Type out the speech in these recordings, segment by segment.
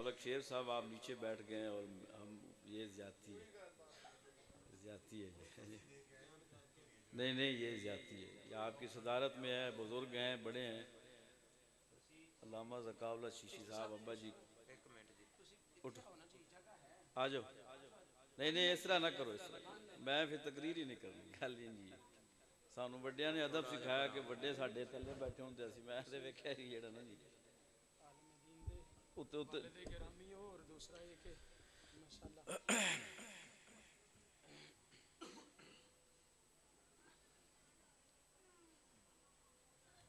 मौलक शेर साहब आप नीचे बैठ गए और हम ये ज्यादती है नहीं नहीं ये ज्यादती है, ये आपकी सदारत में है, बुजुर्ग हैं, बड़े हैं। अल्लामा ज़काउल्लाह शीशी साहब अब्बा जी उठ आ जाओ। नहीं नहीं इस तरह ना करो, इस तरह मैं फिर तकरीर ही नहीं करनी गल ही नहीं है। सानू वड्डियां ने अदब सिखाया कि वड्डे साडे थल्ले बैठे होंदे सी, मैं ते वेख्या ही जेड़ा ना जी उत्ते उत्ते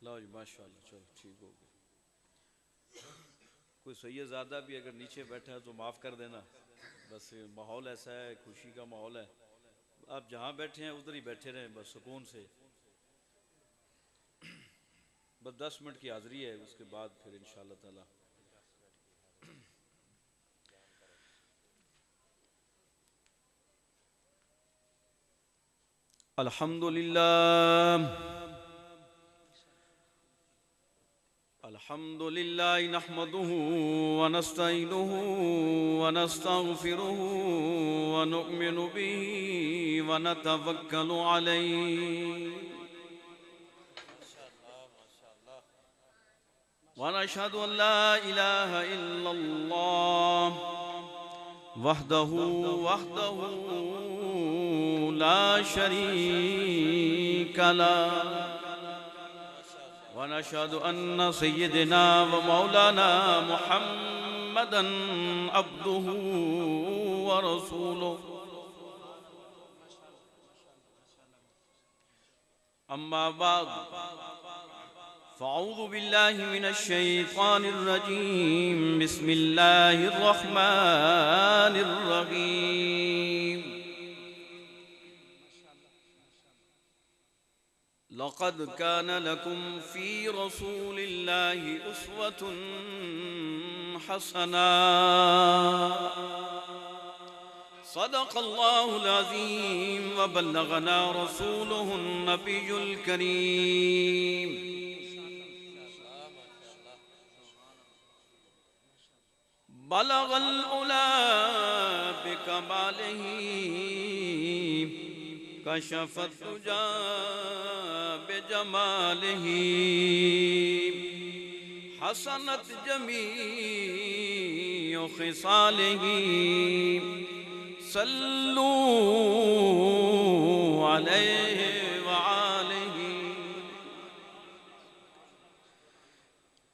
लो जी माशाअल्लाह, चलो ठीक हो गया। कोई सैयदज़ादा भी अगर नीचे बैठा है तो माफ़ कर देना, बस माहौल ऐसा है, खुशी का माहौल है। आप जहाँ बैठे हैं उधर ही बैठे रहें बस सुकून से। बस 10 मिनट की हाज़िरी है, उसके बाद फिर इंशाअल्लाह ताला। अल्हम्दुलिल्लाह अल्हम्दुलिल्लाह नहमदुहु व नस्तईनुहु व नस्तगफिरुहु व नुअमिनु बिही व नतवक्कलु अलैहि व नशहदु अन ला इलाहा इल्लल्लाह वहदहु ला शरीक लह व नशहदु अन्न सय्यदना व मौलाना मुहम्मदन अब्दुहु व रसूलुहु। अम्मा बाद फ़अऊज़ु बिल्लाहि मिनश शैतानिर रजीम, बिस्मिल्लाहिर रहमानिर रहीम। लक़द कान लकुम फ़ी रसूलिल्लाहि उस्वतुन हसना। सदक़ल्लाहुल अज़ीम व बल्लगना रसूलुहुन नबियुल करीम। बलगल उला बिकमालिही कशफ़त तुजा बिजमालिही हसनत जमीउ खिसालिही सल्लू अलैहि व आलिही।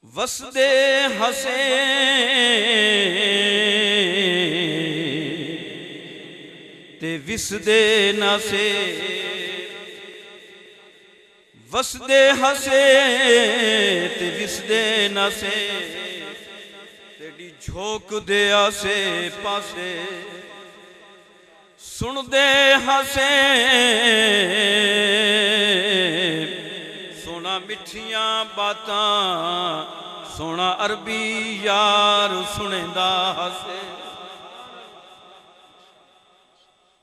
वसदे हसे ते विसदे नसे, वसदे हसे ते विसदे नसे, तेरी झोंक दे आसे पासे सुन दे हसे। सोना मिठियां बातां सोना अरबी यार सुनेंदा हसे।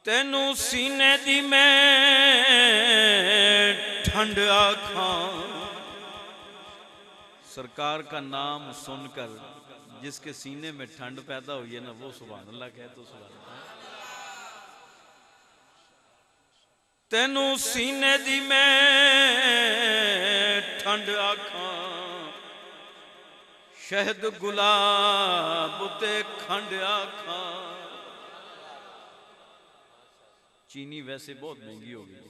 तेनू सीने दी मैं ठंड आखां, सरकार का नाम सुनकर जिसके सीने में ठंड पैदा हुई है ना, वो सुभान अल्लाह कहे तो सुभान अल्लाह। तेनू सीने दी मैं ठंड आखां, शहद गुलाब ते खंड आखां। चीनी वैसे बहुत महंगी हो गई,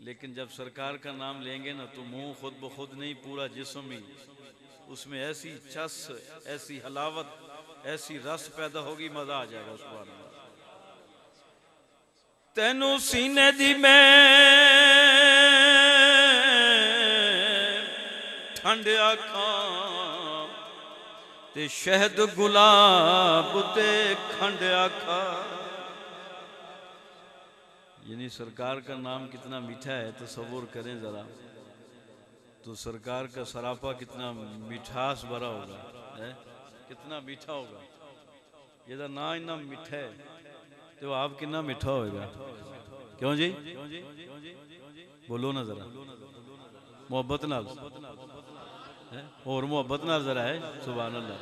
लेकिन जब सरकार का नाम लेंगे ना तो मुंह खुद ब खुद नहीं, पूरा जिस्म ही उसमें ऐसी चस, ऐसी हलावत, ऐसी रस पैदा होगी, मजा आ जाएगा। सुभान अल्लाह। तेनू सीने दी मैं ठंड आखां ते शहद गुलाब ते खंड आखां। यानी सरकार का नाम कितना मीठा है, तसव्वुर करें ज़रा, तो सरकार का सरापा कितना मिठास भरा होगा, है? कितना मीठा होगा। ये ना इतना मीठा है तो आप कितना मीठा होगा। क्यों जी, बोलो ना ज़रा मोहब्बत नाल, और मोहब्बत नाल ज़रा है। सुभान अल्लाह।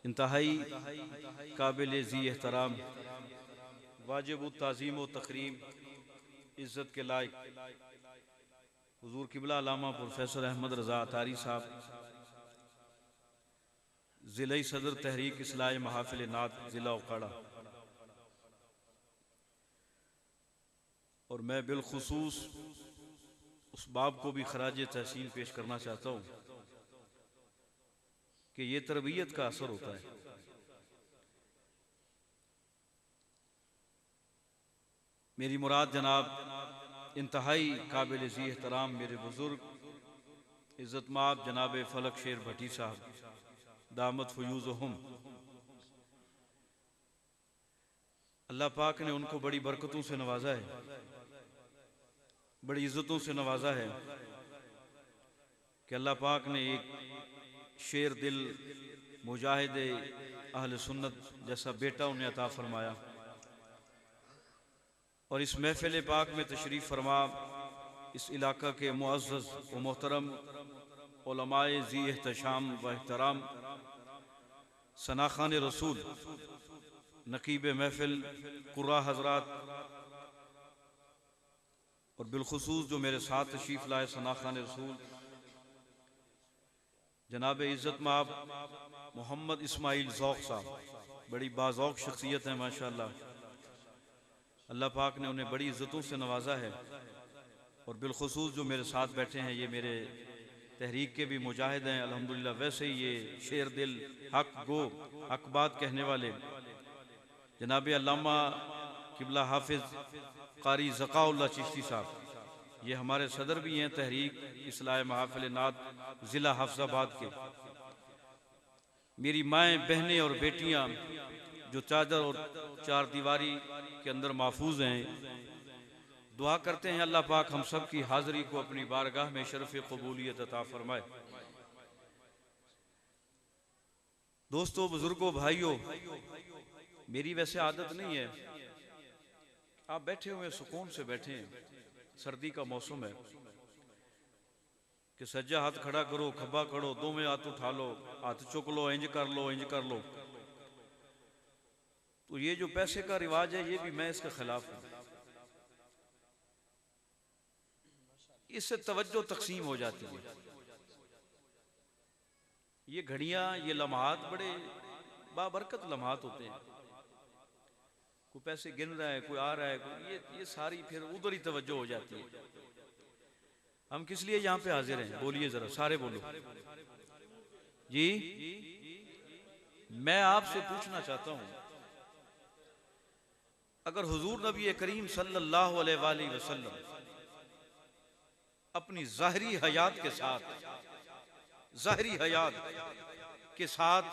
इंतहाई काबिल ज़ी एहतराम वाजिब ताज़ीम व तकरीम इज़्ज़त के लायक हुज़ूर क़िबला अल्लामा प्रोफेसर अहमद रज़ा अतारी साहब, ज़िला सदर तहरीक इस्लाह महाफिल नात ज़िला उकाड़ा, और मैं बिलखुसूस उस बाब को भी खराज तहसीन पेश करना चाहता हूँ कि ये तरबियत का असर होता है। मेरी मुराद जनाब इंतहाई काबिल ज़ी एहतराम मेरे बुज़ुर्ग इज़्ज़तमाब जनाब फलक शेर भट्टी साहब दामत फ़यूज़हुम, अल्लाह पाक ने उनको बड़ी बरकतों से नवाजा है, बड़ी इज़्ज़तों से नवाजा है कि अल्लाह पाक ने एक शेर दिल मुजाहिद अहल सुन्नत जैसा बेटा उन्हें अता फरमाया। और इस महफिल पाक में तशरीफ़ फरमा इस इलाका के मुअज़्ज़ज़ व मोहतरम उलमाए ज़ी एहतशाम व एहतराम सनाखान रसूल नकीब महफिल कुर्रा हज़रात और बिलखुसूस जो मेरे साथ तशरीफ़ लाए सनाखान रसूल जनाब इज़्ज़तमाब मोहम्मद इस्माइल ज़ौक़ साहब, बड़ी बाज़ौक़ शख्सियत है माशाअल्लाह। अल्लाह पाक ने उन्हें बड़ी इज़्ज़तों से नवाजा है। और बिलखुसूस जो मेरे साथ बैठे हैं ये मेरे तहरीक के भी मुजाहिद हैं अल्हम्दुलिल्लाह। वैसे ही ये शेर दिल हक गो हक बात कहने वाले जनाब अल्लामा क़िबला हाफिज़ क़ारी ज़काउल्लाह चिश्ती साहब, ये हमारे सदर भी हैं तहरीक इस्लाह महाफिल नात ज़िला हफ्ज़ाबाद के। मेरी माएँ बहनें और बेटियाँ जो चादर और चार दीवारी के अंदर महफूज हैं, दुआ करते हैं अल्लाह पाक हम सब की हाज़िरी को अपनी बारगाह में शरफ़ क़बूलियत अता फरमाए। दोस्तों, बुजुर्गों, भाइयों, मेरी वैसे आदत नहीं है, आप बैठे हुए सुकून से बैठे हैं, सर्दी का मौसम है कि सज्जा हाथ खड़ा करो, खब्बा करो, दो में हाथ उठा लो, हाथ चुक लो, इंज कर लो, इंज कर लो। तो ये जो पैसे का रिवाज है ये भी मैं इसके खिलाफ हूं। इससे तवज्जो तकसीम हो जाती है। ये घड़ियां, ये लम्हात बड़े बाबरकत लम्हात होते हैं। कोई पैसे गिन रहा है, कोई आ रहा है, कोई ये सारी फिर उधर ही तवज्जो हो जाती है। हम किस लिए यहाँ पे हाजिर हैं? बोलिए जरा, सारे बोलो जी। मैं आपसे पूछना चाहता हूँ, अगर हुजूर नबी करीम सल्लल्लाहु अलैहि वसल्लम अपनी ज़ाहिरी हयात के साथ, ज़ाहिरी हयात के साथ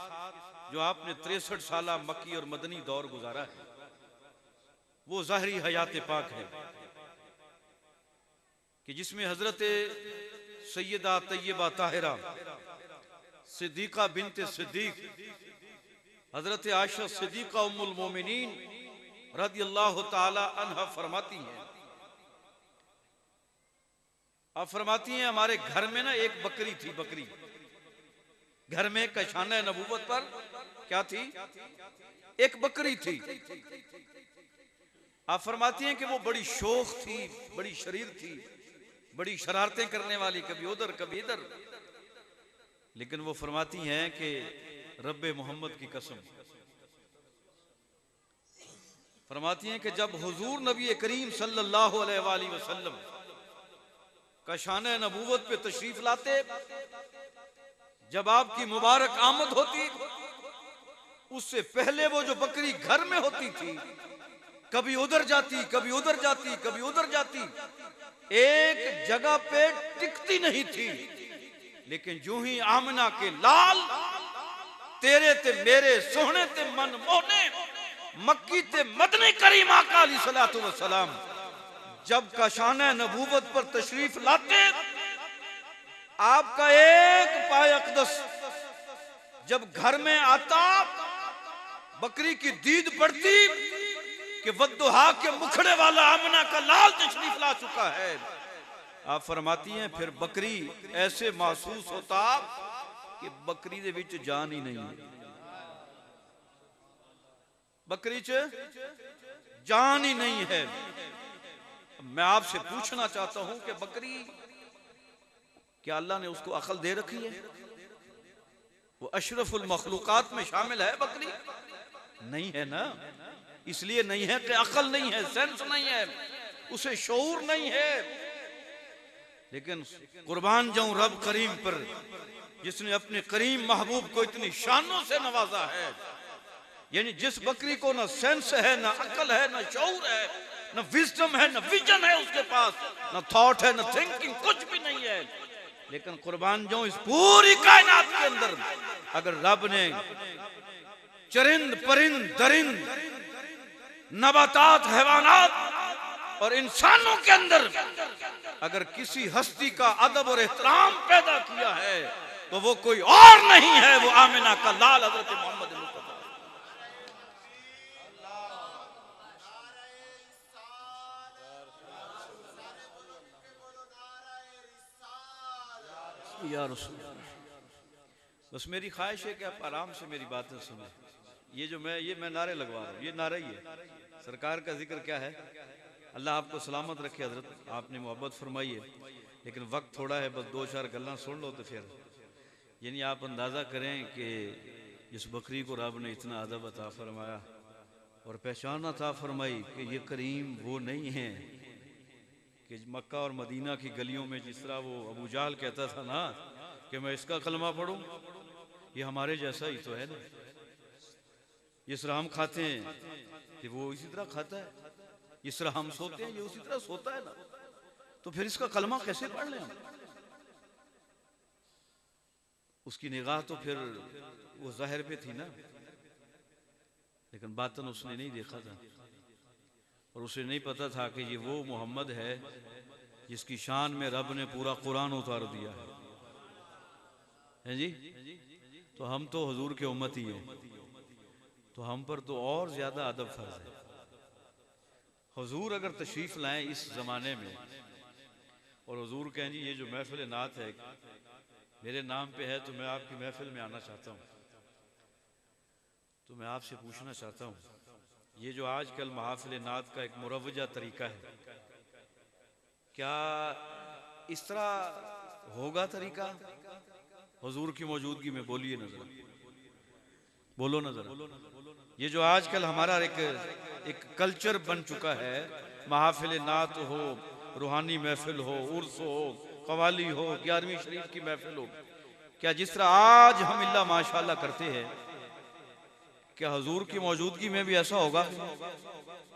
जो आपने 63 साल मक्की और मदनी दौर गुजारा है, वो ज़ाहिरी हयात पाक है कि जिसमें हजरत सैयदा तैयबा ताहिरा सिद्दीक़ा बिनते सिद्दीक़, हजरत आयशा सिद्दीक़ा उम्मुल मोमिनीन रज़ियल्लाहु ताला अन्हा फरमाती हैं, आप फरमाती हैं हमारे घर में ना एक बकरी थी, बकरी घर में कशाना नबूवत पर क्या थी? एक बकरी थी। आप फरमाती हैं कि वो बड़ी शोख थी, बड़ी शरीर थी, बड़ी शरारतें करने वाली, कभी उधर कभी इधर। लेकिन वो फरमाती हैं कि रब्बे मोहम्मद की कसम, फरमाती हैं कि जब हुजूर नबी करीम सल्लल्लाहु अलैहि वसल्लम का शान नबूवत पे तशरीफ लाते, जब आपकी मुबारक आमद होती, उससे पहले वो जो बकरी घर में होती थी, कभी उधर जाती, कभी उधर जाती, कभी उधर जाती, एक जगह पे टिकती नहीं थी। लेकिन जो ही आमना के लाल तेरे ते मेरे सोहने ते मन मोहने मक्की ते मदनी करीम आका अलैहिस्सलातु वस्सलाम जब काशाना नबूवत पर तशरीफ लाते, आपका एक पाय अक़दस जब घर में आता, बकरी की दीद पड़ती कि वद्दुहा के मुखड़े वाला आमना का लाल तशरीफ ला चुका है। आप फरमाती हैं फिर बकरी ऐसे महसूस होता कि बकरी दे विच जान ही नहीं है। बकरी च जान ही नहीं है। मैं आपसे पूछना चाहता हूं कि बकरी, क्या अल्लाह ने उसको अकल दे रखी है? वो अशरफुल मखलूकात में शामिल है बकरी? नहीं है ना। इसलिए नहीं है कि अकल नहीं है, सेंस नहीं है, उसे शऊर नहीं है। लेकिन कुर्बान जाऊं रब करीम पर, जिसने अपने करीम महबूब को इतनी शानों से नवाजा है। यानी जिस बकरी को ना सेंस है, ना अकल है, ना शऊर है, ना विजडम है, ना विजन है उसके पास, ना थॉट है, ना थिंकिंग, कुछ भी नहीं है। लेकिन कुर्बान जाऊं इस पूरी कायनात के अंदर अगर रब ने चरिंद परिंद दरिंद नबातात हैवानात और इंसानों के अंदर अगर किसी हस्ती का अदब और एहतराम पैदा किया है तो वो कोई और नहीं है, वो आमिना का लाल हजरत मोहम्मद मुस्तफा। या रसूल, बस मेरी ख्वाहिश है कि आप आराम से मेरी बातें सुने। ये जो मैं नारे लगवा रहा हूँ, ये नारा ही है। सरकार का जिक्र क्या है? अल्लाह आपको सलामत रखे हजरत, आपने मोहब्बत फरमाई है, लेकिन वक्त थोड़ा है, बस 2-4 गल्ला सुन लो तो फिर यानी आप अंदाज़ा करें कि जिस बकरी को रब ने इतना अदब अता फरमाया और पहचान अता फरमाई कि ये करीम वो नहीं है कि मक्का और मदीना की गलियों में जिस तरह वो अबू जाल कहता था ना कि मैं इसका कलमा पढ़ूं, ये हमारे जैसा ही तो है ना। जिस तरह हम खाते हैं कि वो इसी तरह खाता है, जिस तरह हम सोते हैं ये उसी तरह सोता है ना, तो फिर इसका कलमा कैसे पढ़ लें हम? उसकी निगाह तो फिर वो ज़ाहिर पे थी ना, लेकिन बातन उसने नहीं देखा था और उसे नहीं पता था कि ये वो मोहम्मद है जिसकी शान में रब ने पूरा कुरान उतार दिया है जी। तो हम तो हुजूर के उम्मत ही हैं, तो हम पर तो और ज्यादा अदब फर्ज है। हुजूर अगर तशरीफ लाएं इस जमाने में और हुजूर कहें जी ये जो महफिल नात है मेरे नाम पे है, तो मैं आपकी महफिल में आना चाहता हूँ, तो मैं आपसे पूछना चाहता हूँ, ये जो आजकल महफिल नात का एक मुरवजा तरीका है, क्या इस तरह होगा तरीका हुजूर की मौजूदगी में? बोलिए नजर, बोलो नजर। ये जो आजकल हमारा एक कल्चर बन चुका है, महफिल नात हो, रूहानी महफिल हो, उर्स हो, कवाली हो, 11वीं शरीफ की महफिल हो, क्या जिस तरह आज हम इल्ला माशाल्लाह करते हैं, क्या हुजूर की मौजूदगी में भी ऐसा होगा?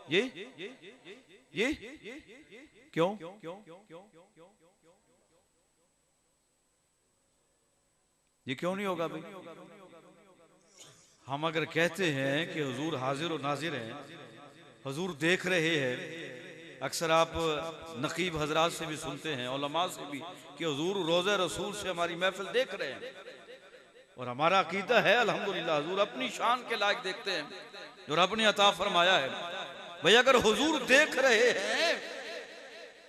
ये क्यों? ये क्यों नहीं होगा भाई? हम अगर कहते हैं कि हुजूर हाजिर और नाजिर हैं, हुजूर देख रहे हैं, अक्सर आप नकीब हजरात से भी सुनते हैं, उलमा से भी, कि हुजूर रोज़े रसूल से हमारी महफिल देख रहे हैं, और हमारा अकीदा है अल्हम्दुलिल्लाह हुजूर अपनी शान के लायक देखते हैं जो रब ने अता फरमाया है। भाई अगर हुजूर देख रहे हैं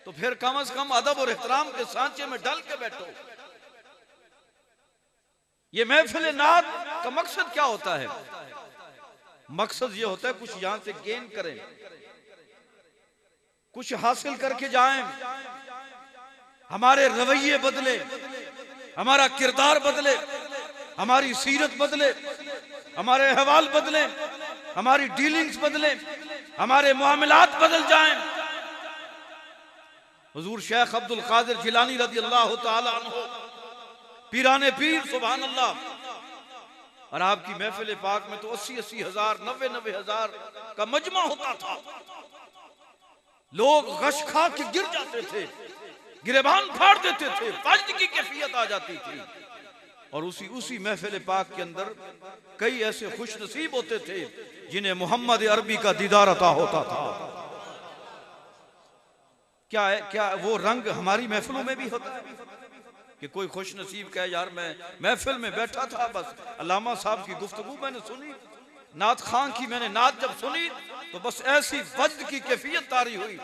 तो फिर कम से कम अदब और एहतराम के सांचे में डल के बैठो। ये महफिल नात का मकसद क्या होता है? मकसद ये होता है कुछ यहां से गेन करें, कुछ हासिल करके जाएं, हमारे रवैये बदले, हमारा किरदार बदले, हमारी सीरत बदले, हमारे अहवाल बदले, हमारी डीलिंग्स बदले, हमारे मामलात बदल जाएं। हुजूर शेख अब्दुल कादिर जिलानी रज़ी अल्लाह तआला अन्हु पीराने पीर सुभान अल्लाह, और आपकी महफिल पाक में तो 80-80 हजार 90-90 हजार का मजमा होता था। लोग गश खा के गिर जाते थे, गिरेबान फाड़ देते थे, फज्र की कैफियत आ जाती थी। और उसी महफिल पाक के अंदर कई ऐसे खुश नसीब होते थे जिन्हें मोहम्मद अरबी का दीदार अता होता था। क्या वो रंग हमारी महफिलों में भी होता है कि कोई खुश नसीब कहे यार मैं महफिल में बैठा था, बस अल्लामा साहब की गुफ्तगू मैंने सुनी, नात खान की मैंने नात जब सुनी तो बस ऐसी वज्द की कैफियत तारी हुई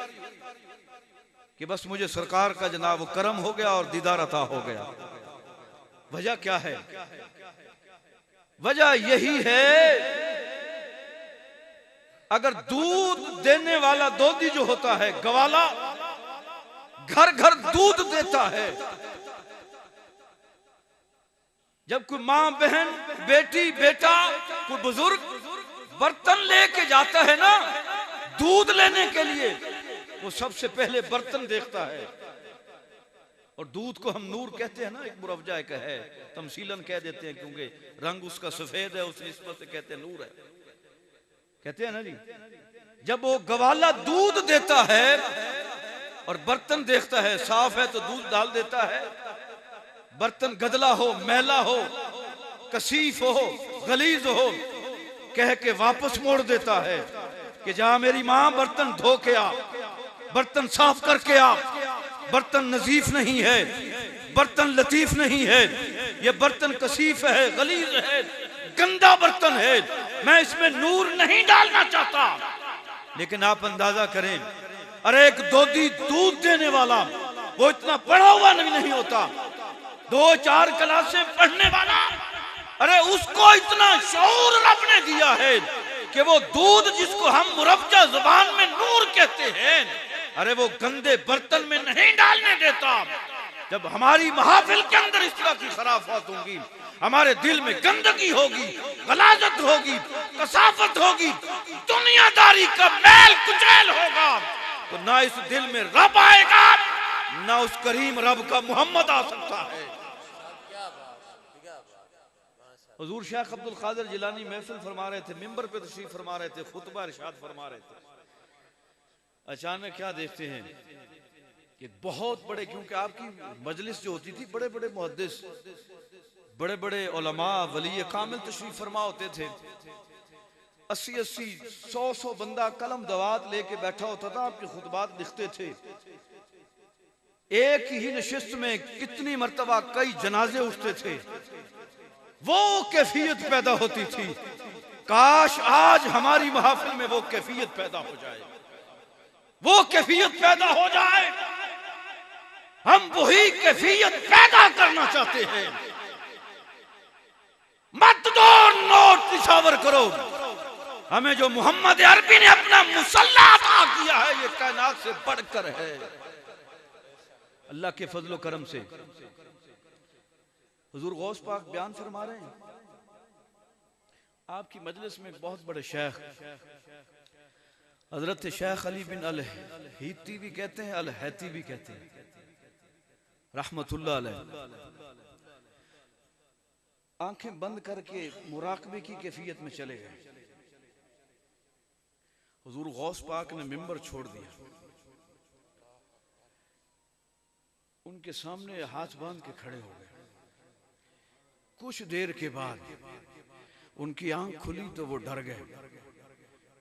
कि बस मुझे सरकार का जनाब करम हो गया और दीदार अता हो गया। वजह क्या है? वजह यही है अगर दूध देने वाला दोधी जो होता है गवाला, घर घर दूध देता है। जब कोई मां बहन बेटी बेटा कोई बुजुर्ग बर्तन लेके जाता है ना दूध लेने के लिए, वो सबसे पहले बर्तन देखता है। और दूध को हम नूर कहते हैं ना, एक मुरवजा का है, तमसीलन कह देते हैं क्योंकि रंग उसका सफेद है, उस निस्बत से कहते हैं नूर है, कहते हैं ना जी। जब वो गवाला दूध देता है और बर्तन देखता है साफ है तो दूध डाल देता है, बर्तन गदला हो मैला हो कसीफ हो गलीज हो कह के वापस मोड़ देता है कि जा मेरी मां बर्तन धो के आ, बर्तन साफ करके आ, बर्तन नजीफ नहीं है, बर्तन लतीफ नहीं है, ये बर्तन कसीफ है गलीज है गंदा बर्तन है, मैं इसमें नूर नहीं डालना चाहता। लेकिन आप अंदाजा करें, अरे एक दोधी दूध देने वाला वो इतना पढ़ा हुआ नहीं होता, 2-4 क्लासें पढ़ने वाला, अरे उसको इतना शऊर रब ने दिया है कि वो दूध जिसको हम मुरब्जा जुबान में नूर कहते हैं, अरे वो गंदे बर्तन में नहीं डालने देता। जब हमारी महफिल के अंदर इस तरह की खराफत होंगी, हमारे दिल में गंदगी होगी, गलाजत होगी, कसाफत होगी, दुनियादारी का मैल कुचैल होगा, तो ना इस दिल में रब आएगा ना उस करीम रब का मोहम्मद आ सकता है। हुजूर शेख अब्दुल कादिर जिलानी महफिल फरमा रहे थे, मिंबर पे तशरीफ फरमा रहे थे, खुतबा इरशाद फरमा रहे थे। अचानक क्या देखते हैं कि बहुत बड़े, क्योंकि आपकी मजलिस जो होती थी बड़े बड़े मुहद्दिस बड़े बड़े उलमा वली कामिल तशरीफ फरमा होते थे, 80-80 100-100 बंदा कलम दवात लेके बैठा होता था, आपके खुतबात लिखते थे। एक ही नशिस्त में कितनी मर्तबा कई जनाजे उठते थे, वो कैफियत पैदा होती थी। काश आज हमारी महफिल में वो कैफियत पैदा हो जाए, वो कैफियत पैदा हो जाए। हम वही कैफियत पैदा करना चाहते हैं। मत दो नोट निछावर करो, हमें जो मोहम्मद अरबी ने अपना मुसल्ला अता किया है ये कायनात से बढ़कर है, अल्लाह के फजलो करम से। हुजूर गौस पाक बयान फरमा रहे हैं, आपकी मजलिस में बहुत बड़े शेख हजरत शेख अली बिन अल हीती भी कहते हैं, अल हैती भी कहते हैं, रहमतुल्लाह अलैह, आंखें बंद करके मुराकबे की कैफियत में चले गए। हुजूर गौस पाक ने मिंबर छोड़ दिया, उनके सामने हाथ बांध के खड़े हो गए। कुछ देर के बाद उनकी आंख खुली तो वो डर गए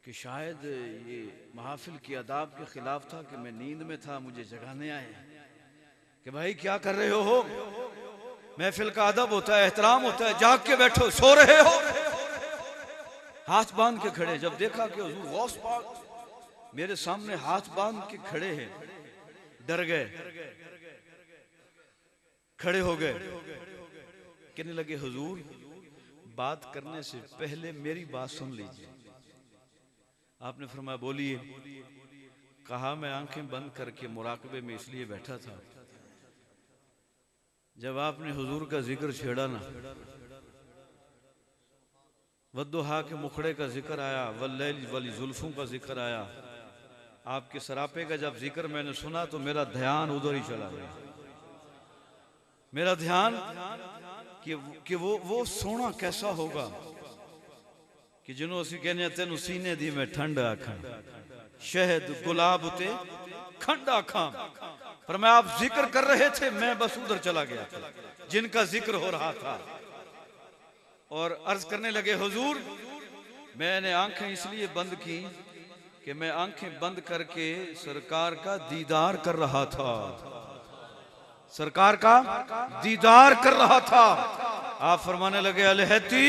कि शायद ये महफिल की आदाब के खिलाफ था कि मैं नींद में था, मुझे जगाने आए कि भाई क्या कर रहे हो, महफिल का अदब होता है, एहतराम होता है, जाग के बैठो, सो रहे हो। हाथ बांध के खड़े, जब देखा कि हुजूर गौस पाक मेरे सामने हाथ बांध के खड़े हैं, डर गए, खड़े हो गए, कहने लगे हुजूर बात करने से पहले मेरी बात सुन लीजिए। आपने फरमाया बोलिए। कहा मैं आंखें बंद करके मुराकबे में इसलिए बैठा था, जब आपने हुजूर का जिक्र छेड़ा ना, वद्दुहा के मुखड़े का जिक्र आया, वल्लैल वली जुल्फों का जिक्र आया, आपके सरापे का जब जिक्र मैंने सुना तो मेरा ध्यान उधर ही चला गया। मेरा ध्यान कि वो सोना कैसा होगा कि जिन्हों असी कहने तेन सीने दी मैं ठंड आखा, शहद गुलाब ते खंड आखा। पर मैं आप जिक्र कर रहे थे, मैं बस उधर चला गया था जिनका जिक्र हो रहा था, और अर्ज करने लगे हुजूर मैंने आंखें इसलिए बंद की कि मैं आंखें बंद करके सरकार का दीदार कर रहा था, सरकार का दीदार कर रहा था। आप फरमाने लगे अलहती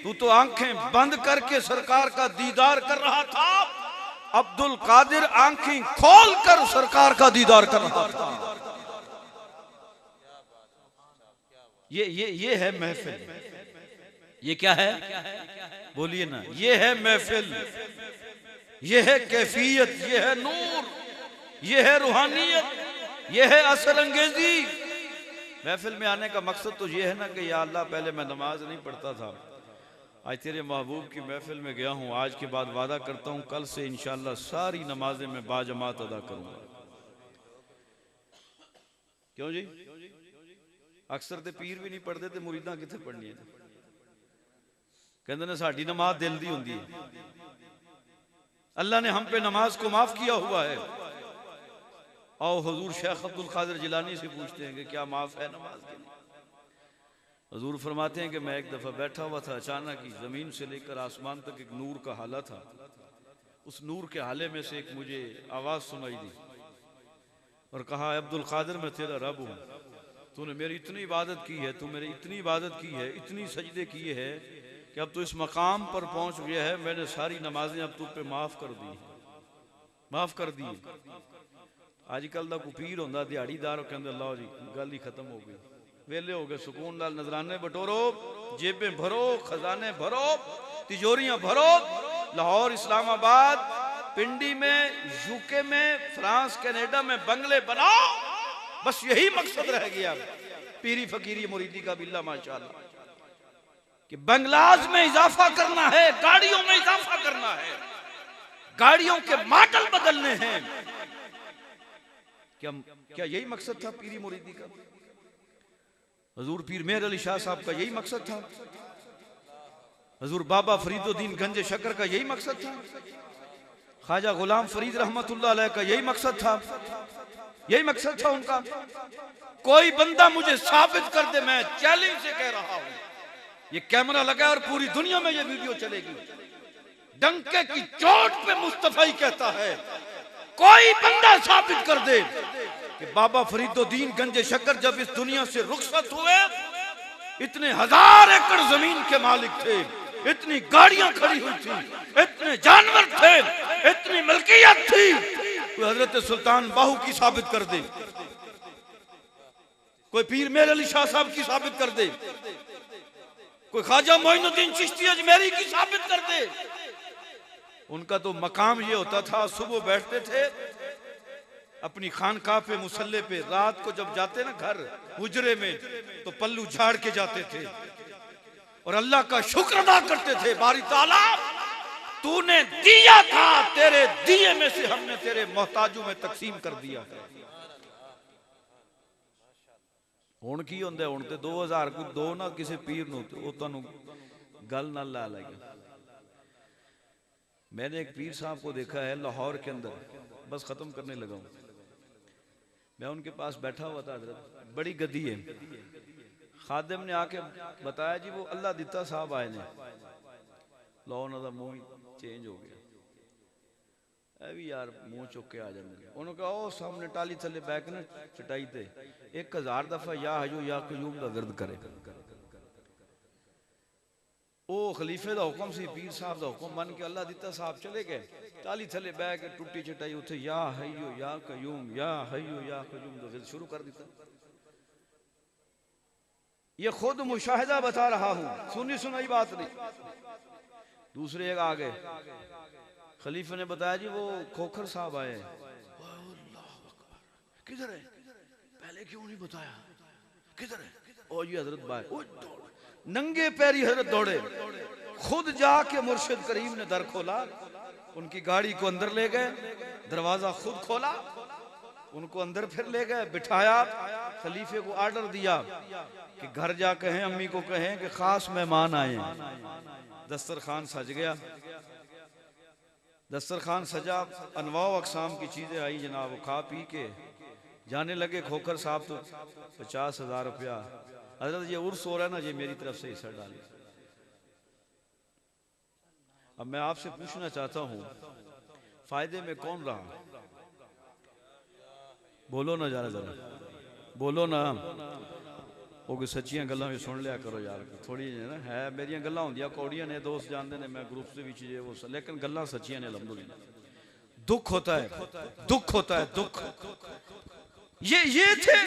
तू तो आंखें बंद करके सरकार का दीदार कर रहा था, अब्दुल कादिर आंखें खोल कर सरकार का दीदार कर रहा था। ये है महफिल, ये क्या है? बोलिए ना। ये है महफिल, ये है कैफियत, ये है नूर, ये है रूहानियत, ये है असर अंगेजी। महफिल में आने का मकसद तो ये है ना कि या अल्लाह पहले मैं नमाज नहीं पढ़ता था, आज तेरे महबूब की महफिल में गया हूँ, आज के बाद वादा करता हूँ कल से इंशाअल्लाह सारी नमाजें मैं बाजमात अदा करूंगा। क्यों जी? अक्सर तो पीर भी नहीं पढ़ते तो मुरीदा कितने पढ़नी है? कहते ने साड़ी नमाज दिल दी होंदी है। अल्लाह ने हम पे नमाज को माफ किया हुआ है। आओ हुजूर शेख अब्दुल कादिर जिलानी से पूछते हैं कि क्या माफ है नमाज के लिए? हुजूर फरमाते हैं कि मैं एक दफा बैठा हुआ था, अचानक ही जमीन से लेकर आसमान तक एक नूर का हाला था। उस नूर के हाले में से एक मुझे आवाज सुनाई दी और कहा, अब्दुल कादिर मैं तेरा रब हूँ, तूने मेरी इतनी इबादत की है, तू मेरी इतनी इबादत की है, इतनी सजदे किए है कि अब तो इस मकाम पर पहुंच गया है, मैंने सारी नमाजें अब तुझ पे माफ कर दी, माफ कर दी। आजकल का कोई पीर होंदा दिहाड़ीदार, कहते लो जी गल ही खत्म हो गई, वेले हो गए, सुकून नाल नजराने बटोरो, जेबें भरो, खजाने भरो, तिजोरियां भरो, लाहौर, इस्लामाबाद, पिंडी में, यूके में, फ्रांस, कनाडा में बंगले बनाओ, बस यही मकसद रह गया पीरी फकीरी मुरीदी का बिल्ला माशाअल्लाह, कि बंगलाज में इजाफा करना है, गाड़ियों में इजाफा करना है, गाड़ियों के मॉडल बदलने हैं। क्या यही मकसद था पीरी मुरीदी का? हजूर पीर मेहर अली शाह साहब का यही मकसद था? हजूर बाबा फरीदुद्दीन गंजे शकर का यही मकसद था? ख्वाजा गुलाम फरीद रहमतुल्लाह अलैह का यही मकसद था? यही मकसद था उनका? कोई बंदा मुझे साबित कर दे, मैं चैलेंज से कह रहा हूं, ये कैमरा लगा और पूरी दुनिया में ये वीडियो चलेगी, डंके की चोट पे मुस्तफा ही कहता है, कोई बंदा साबित कर दे कि बाबा फरीदुद्दीन गंजे शकर जब इस दुनिया से रुखसत हुए, इतने 1000 एकड़ जमीन के मालिक थे, इतनी गाड़ियां खड़ी हुई थी, इतने जानवर थे, इतनी मलकियत थी, कोई हजरत सुल्तान बाहू की साबित कर दे, कोई पीर मेहर अली शाह साहब की साबित कर दे, कोई ख्वाजा मोइनुद्दीन चिश्ती अजमेरी की साबित कर दे। उनका तो मकाम ये होता था, सुबह बैठते थे अपनी खानकाह पे, मुसल्ले पे, रात को जब जाते ना घर हुजरे में तो पल्लू झाड़ के जाते थे और अल्लाह का शुक्र अदा करते थे, बारी ताला तूने दिया था, तेरे दिए में से हमने तेरे मोहताजों में तकसीम कर दिया है। हुण की हुंदा, हुण ते 2000 को दो ना किसी पीर नूं ते ओह तुहानूं गल ना ला लगे। मैंने एक पीर साहब को देखा है लाहौर के अंदर, बस खत्म करने लगा हूं, मैं उनके पास बैठा हुआ था, हजरत बड़ी गद्दी है, खादिम ने आके बताया जी वो अल्लाह दिता साहब आए ने, लो उन्होंने मुंह चेंज हो गया, ऐ भी यार मुंह चुक के आ जाएंगे। उन्होंने कहा ओ सामने टाली थले बैक ना चटाई ते 1000 दफा या हयू या कयूम का विरद करे। ओ खलीफे का हुक्म सी, पीर साहब का हुक्म मन के अल्लाह दिता साहब चले गए, टाली थले बैक टुटी चटाई उथे या हयू या कयूम, या हयू या कयूम का विरद शुरू कर दिता। ये खुद मुशाहिदा बता रहा हूं, सुनी सुनाई बात नहीं। दूसरे एक आ गए, खलीफे ने बताया जी वो खोखर साहब आए। किधर है? पहले क्यों नहीं बताया? किधर है? ओ जी हजरत बाय, नंगे पैरी हजरत दौड़े, खुद जाके मुर्शिद करीम ने दर खोला, उनकी गाड़ी को अंदर ले गए, दरवाजा खुद खोला, उनको अंदर फिर ले गए, बिठाया, खलीफे को आर्डर दिया कि घर जा कहें, अम्मी को कहें कि खास मेहमान आए हैं। दस्तरखान सज गया, दस्तरखान सजा, अनवा अकसाम की चीजें आई जनाब, वो खा पी के जाने लगे। खोखर साहब तो 50,000 रुपया, हजरत ये उर्स हो रहा है ना, ये मेरी तरफ से हिस्सा डालिए। अब मैं आपसे पूछना चाहता हूं, फायदे में कौन रहा? बोलो ना, जरा जरा बोलो ना। वो सच्चियां गल्लां भी सुन लिया करो यार, थोड़ी ना है मेरिया गल्लां होंदियां कौड़ियां ने, दोस्त जानते ने मैं ग्रुप से भी वो, लेकिन गल्लां सच्चियां ने अल्हम्दुलिल्लाह। दुख होता है, दुख होता है, दुख। ये थे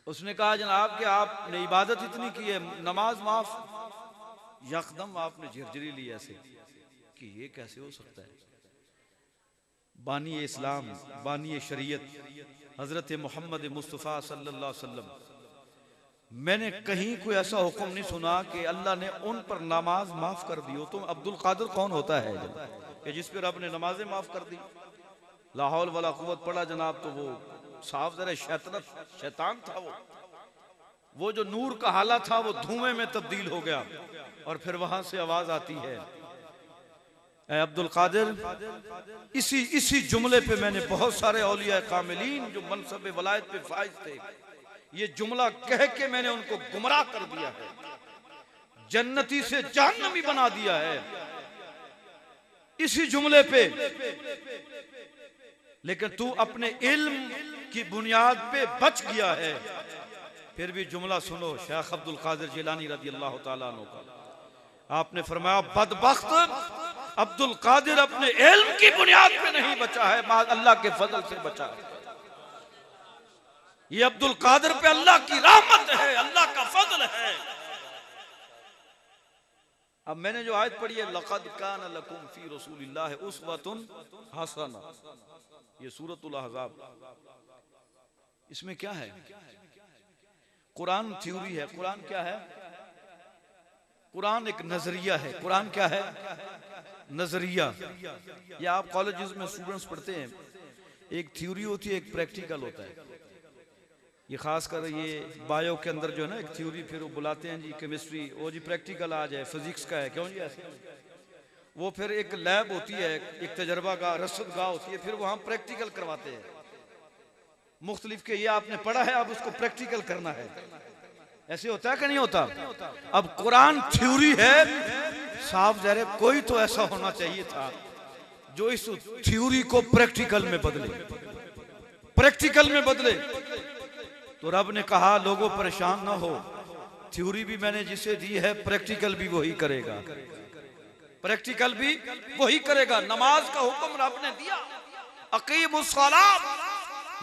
उसने कहा जनाब कि आपने इबादत इतनी की है, नमाज माफ। यकदम आपने झिरझिरी ली ऐसे कि ये कैसे हो सकता है। बानी इस्लाम, बानी शरीयत हजरत मोहम्मद मुस्तफ़ा सल्लल्लाहु अलैहि वसल्लम, मैंने कहीं कोई ऐसा हुक्म नहीं सुना कि अल्लाह ने उन पर नमाज माफ कर दी हो। तुम अब्दुल कादिर कौन होता है कि जिस पर रब ने नमाजें माफ कर दी। ला हौल वला कुव्वत पढ़ा जनाब तो वो साफ जरा शैतान था। वो जो नूर का हाला था वो धुएं में तब्दील हो गया और फिर वहां से आवाज आती है, ऐ अब्दुल कादिर। इसी जुमले पे मैंने बहुत सारे औलिया कामिलीन जो मनसब वलायत पे फाइज थे, ये जुमला कह के मैंने उनको गुमराह कर दिया है, जन्नती से जहन्नमी बना दिया है इसी जुमले पे। लेकिन तू अपने इल्म की बुनियाद पे बच गया है। फिर भी जुमला सुनो शेख अब्दुल कादिर जिलानी रज़ी अल्लाह तआला अन्हु का। आपने फरमाया बदबख्त अब्दुल कादिर अपने इल्म की बुनियाद पे नहीं बचा है, अल्लाह के फजल से बचा है। ये अब्दुल कादिर पे अल्लाह की रहमत है, अल्लाह का फजल है। अब मैंने जो आयत पढ़ी है, लक़द कान लकुम फी रसूलिल्लाह उस्वतुन हसना, ये सूरतुल अहज़ाब, इसमें क्या है? कुरान थ्योरी है। कुरान क्या है? कुरान एक नजरिया है। कुरान क्या है? नजरिया। ये आप कॉलेजेस में स्टूडेंट्स पढ़ते हैं, एक थ्योरी होती है, एक प्रैक्टिकल होता है। ये खासकर ये बायो के अंदर जो है ना एक थ्योरी, फिर वो बुलाते हैं जी केमिस्ट्री, वो जी प्रैक्टिकल आ जाए, फिजिक्स का है, क्यों जी ऐसे? वो फिर एक लैब होती है, एक तजर्बा गाह, रसद गाह होती है, फिर वहां प्रैक्टिकल करवाते हैं मुख्तलिफ के। ये आपने पढ़ा है, अब उसको प्रैक्टिकल करना है। ऐसे होता है कि नहीं होता? अब कुरान थ्योरी है साफ ज़ाहिर, कोई तो ऐसा होना चाहिए था जो इस थ्योरी को प्रैक्टिकल में बदले, प्रैक्टिकल में बदले। तो रब ने कहा लोगों परेशान ना हो, थ्योरी भी मैंने जिसे दी है, प्रैक्टिकल भी वही करेगा, प्रैक्टिकल भी वही करेगा। नमाज का हुक्म रब ने दिया, अकीमुस सलात,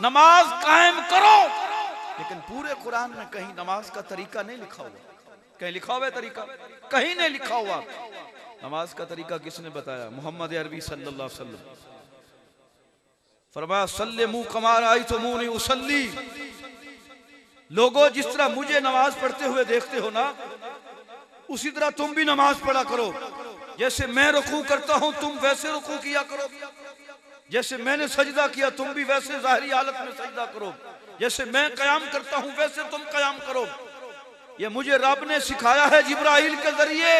नमाज कायम करो। लेकिन पूरे कुरान में कहीं नमाज का तरीका नहीं लिखा हुआ। कहीं लिखा हुआ है तरीका? कहीं नहीं लिखा हुआ। नमाज का तरीका किसने बताया? मोहम्मद अरबी सल्लल्लाहु अलैहि वसल्लम। फरमाया सल्लमू कमा रअयतुमूनी उसल्ली, लोगों जिस तरह मुझे नमाज पढ़ते हुए देखते हो ना, उसी तरह तुम भी नमाज पढ़ा करो। जैसे मैं रुकू करता हूं तुम वैसे रुकू किया करो, जैसे मैंने सजदा किया तुम भी वैसे जाहिरी हालत में सजदा करो, जैसे मैं कयाम करता हूं वैसे तुम कयाम करो। ये मुझे रब ने सिखाया है जिब्राइल के जरिए,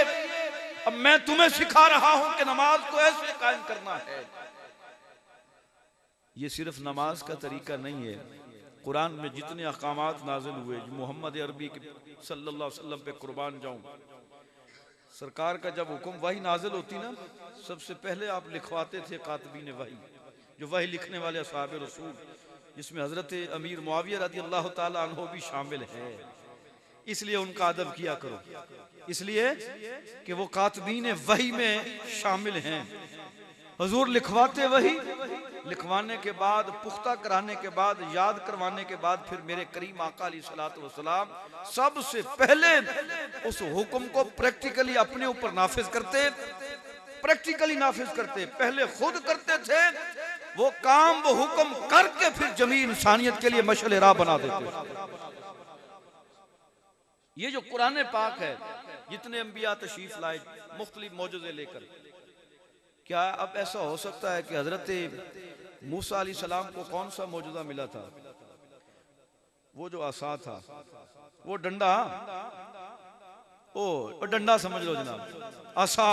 अब मैं तुम्हें सिखा रहा हूं कि नमाज को ऐसे कायम करना है। ये सिर्फ नमाज का तरीका नहीं है। कुरान में जितने अहकामात नाजिल हुए, मोहम्मद अरबी सल्लल्लाहु अलैहि वसल्लम पे कुर्बान जाऊं, सरकार का जब हुक्म वही नाजिल होती ना, सबसे पहले आप लिखवाते थे कातबीन वही, जो वही लिखने वाले असहाबे रसूल, जिसमें हजरत अमीर मुआविया रज़ी अल्लाह ताला अन्हु भी शामिल है। इसलिए उनका अदब किया करो, इसलिए कि वो कातबीन वही में शामिल हैं। हुजूर लिखवाते वही, लिखवाने के बाद, पुख्ता कराने के बाद, याद करवाने के बाद, फिर मेरे करीम आका अलैहिस्सलातु वस्सलाम सबसे पहले उस हुक्म को प्रैक्टिकली अपने ऊपर नाफिज करते, प्रैक्टिकली नाफिज करते। पहले खुद करते थे वो काम, वो हुक्म करके फिर जमीन इंसानियत के लिए मशअल राह बना देते। ये जो कुरान पाक है, जितने अंबिया तशरीफ लाए मुख्तलिफ मौजूज़े लेकर, क्या अब ऐसा हो सकता है कि हजरत मूसा अलैहिस्सलाम को कौन सा मौजूदा मिला था? वो जो आसा था, वो डंडा, ओ डंडा समझ लो जनाब, आसा।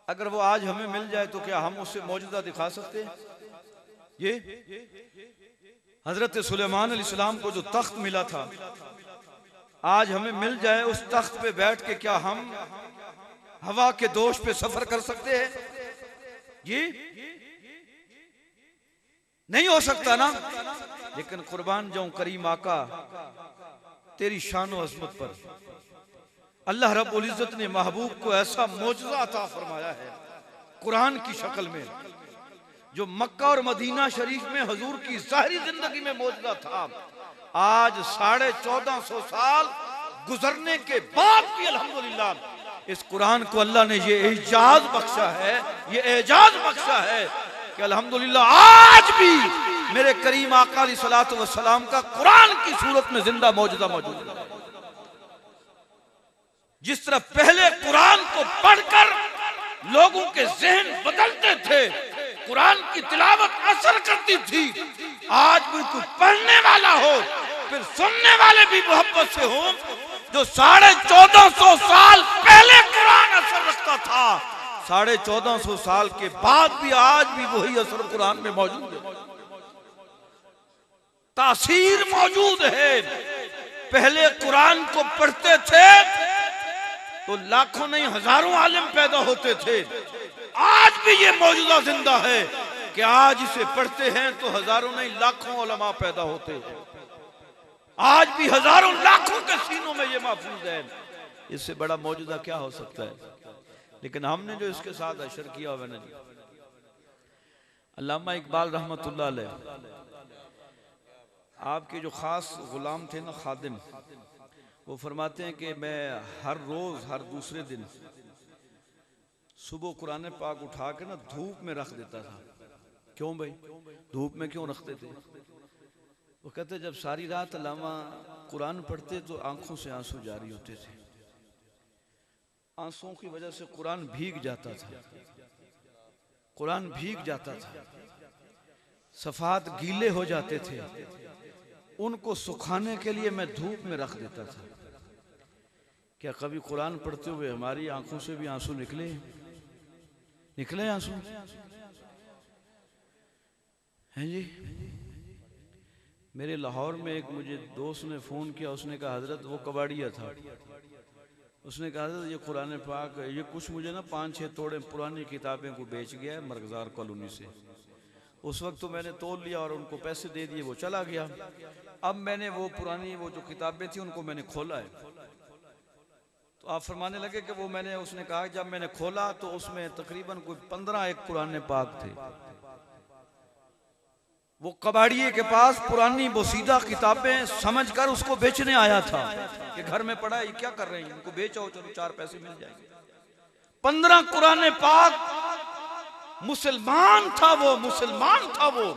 अगर वो आज हमें मिल जाए तो क्या हम उससे मौजूदा दिखा सकते हैं? ये हजरत सुलेमान अलैहिस्सलाम को जो तख्त मिला था, आज हमें मिल जाए, उस तख्त पे बैठ के क्या हम हवा के दोष पे सफर कर सकते हैं? ये नहीं हो सकता ना। लेकिन कुर्बान जाऊं करीम आका तेरी शान और अज़मत पर, अल्लाह रब्बुल इज्जत ने महबूब को ऐसा मौजज़ा अता फरमाया है कुरान की शक्ल में, जो मक्का और मदीना शरीफ में हुजूर की ज़ाहिरी जिंदगी में मौजूदा था, आज 1450 साल गुजरने के बाद भी अल्हम्दुलिल्लाह इस कुरान को अल्लाह ने ये एजाज बख्शा है, ये एजाज बख्शा है कि अल्हम्दुलिल्लाह आज भी मेरे करीम आका अलैहिस्सलातु वस्सलाम का कुरान की सूरत में जिंदा मौजूदा मौजूद है। जिस तरह पहले कुरान को पढ़कर लोगों के जहन बदलते थे, कुरान की तिलावत असर करती थी, आज भी कोई पढ़ने वाला हो फिर सुनने वाले भी मोहब्बत से हो। जो 1450 साल पहले कुरान असर रखता था, 1450 साल के बाद भी आज भी वही असर कुरान में मौजूद है, तासीर मौजूद है। पहले कुरान को पढ़ते थे तो लाखों नहीं हजारों आलिम पैदा होते थे। आज भी ये मौजूदा जिंदा है कि आज इसे पढ़ते हैं तो हजारों नहीं लाखों उलमा पैदा होते हैं। आज भी हजारों लाखों के सीनों में ये महफूज है। इससे बड़ा मौजूदा क्या हो सकता है? लेकिन हमने जो इसके साथ अशर किया हुआ ना जी, अल्लामा इकबाल रहमतुल्लाह अलैह आपके जो खास गुलाम थे ना, खादिम, वो फरमाते हैं कि मैं हर रोज हर दूसरे दिन सुबह कुरान पाक उठा के ना धूप में रख देता था। क्यों भाई, धूप में क्यों रखते थे? वो कहते जब सारी रात अल्लामा कुरान पढ़ते तो आंखों से आंसू जारी होते थे, आंसुओं की वजह से कुरान भीग जाता था, कुरान भीग जाता था, सफात गीले हो जाते थे, उनको सुखाने के लिए मैं धूप में रख देता था। क्या कभी कुरान पढ़ते हुए हमारी आंखों से भी आंसू निकले? निकले आंसू हैं जी? मेरे लाहौर में एक मुझे दोस्त ने फोन किया, उसने कहा हजरत, वो कबाड़िया था, उसने कहा हजरत ये कुरान पाक ये कुछ मुझे ना 5-6 तोड़े पुरानी किताबें को बेच गया है मरगजार कॉलोनी से। उस वक्त तो मैंने तोल लिया और उनको पैसे दे दिए, वो चला गया। अब मैंने वो पुरानी वो जो किताबें थी उनको मैंने खोला है, तो आप फरमाने लगे कि वो मैंने, उसने कहा जब मैंने खोला तो उसमें तकरीबन कोई 15 एक कुरान पाक थे। वो कबाड़िए के पास पुरानी बोसीदा किताबें समझकर उसको बेचने आया था कि घर में पड़ा है, क्या कर रहे हैं, इनको बेचो, चलो 4 पैसे मिल जाएंगे। 15 कुरान पाक मुसलमान था वो, मुसलमान था वो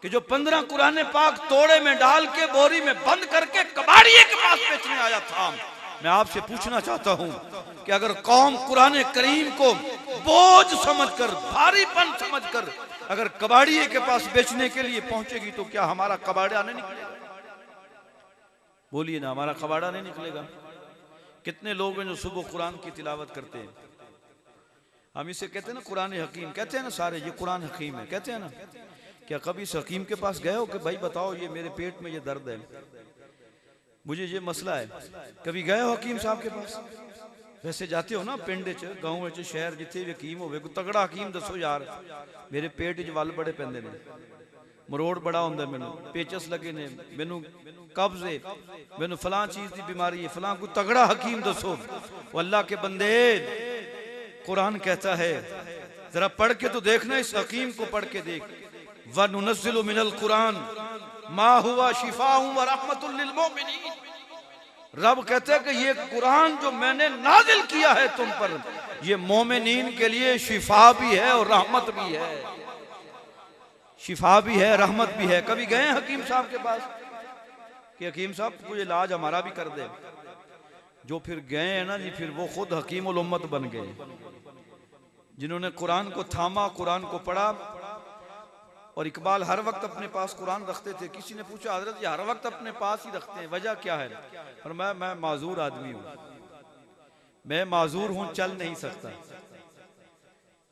कि जो 15 कुरान पाक तोड़े में डाल के बोरी में बंद करके कबाड़िए के पास बेचने आया था। मैं आपसे पूछना चाहता हूं कि अगर कौम कुरान करीम को बोझ समझकर, भारीपन समझकर अगर कबाड़िए के पास बेचने के लिए पहुंचेगी तो क्या हमारा कबाड़ा नहीं निकलेगा? बोलिए ना, हमारा कबाड़ा नहीं निकलेगा? कितने लोग हैं जो सुबह कुरान की तिलावत करते हैं, हम इसे कहते हैं ना कुरान हकीम, कहते हैं ना सारे ये कुरान हकीम है, कहते हैं ना। क्या कभी इस हकीम के पास गए हो कि भाई बताओ ये मेरे पेट में ये दर्द है, मुझे ये मसला है? कभी गए हो हकीम साहब के पास? वैसे जाते हो ना पिंड च, गाँव च, शहर जिथे भी हकीम हो, तगड़ा हकीम दसो यार मेरे पेट च वल बड़े पैंदे ने, मरोड़ बड़ा होंदा, मैनू पेचस लगे ने, मैनू कब्ज है, मैनू फलां चीज की बीमारी है, फलां कोई तगड़ा हकीम दसो। वो अल्लाह के बंदे, कुरान कहता है जरा पढ़ के तो देखना, इस हकीम को पढ़ के देख, व नुनज़्ज़िलु मिनल कुरान मा हुवा शिफाउन व रहमतुल लिल मोमिनीन। रब कहते हैं कि ये कुरान जो मैंने नाजिल किया है तुम पर, ये मोमिनीन के लिए शिफा भी है और रहमत भी है, शिफा भी है, रहमत भी है। कभी गए हकीम साहब के पास कि हकीम साहब कोई इलाज हमारा भी कर दे? जो फिर गए हैं ना जी, फिर वो खुद हकीमुल उम्मत बन गए, जिन्होंने कुरान को थामा, कुरान को पढ़ा। और इकबाल हर वक्त अपने पास कुरान रखते थे। किसी ने पूछा हजरत ये हर वक्त अपने पास ही रखते हैं, वजह क्या है? और मैं माजूर आदमी हूँ, मैं माजूर हूँ, चल नहीं सकता।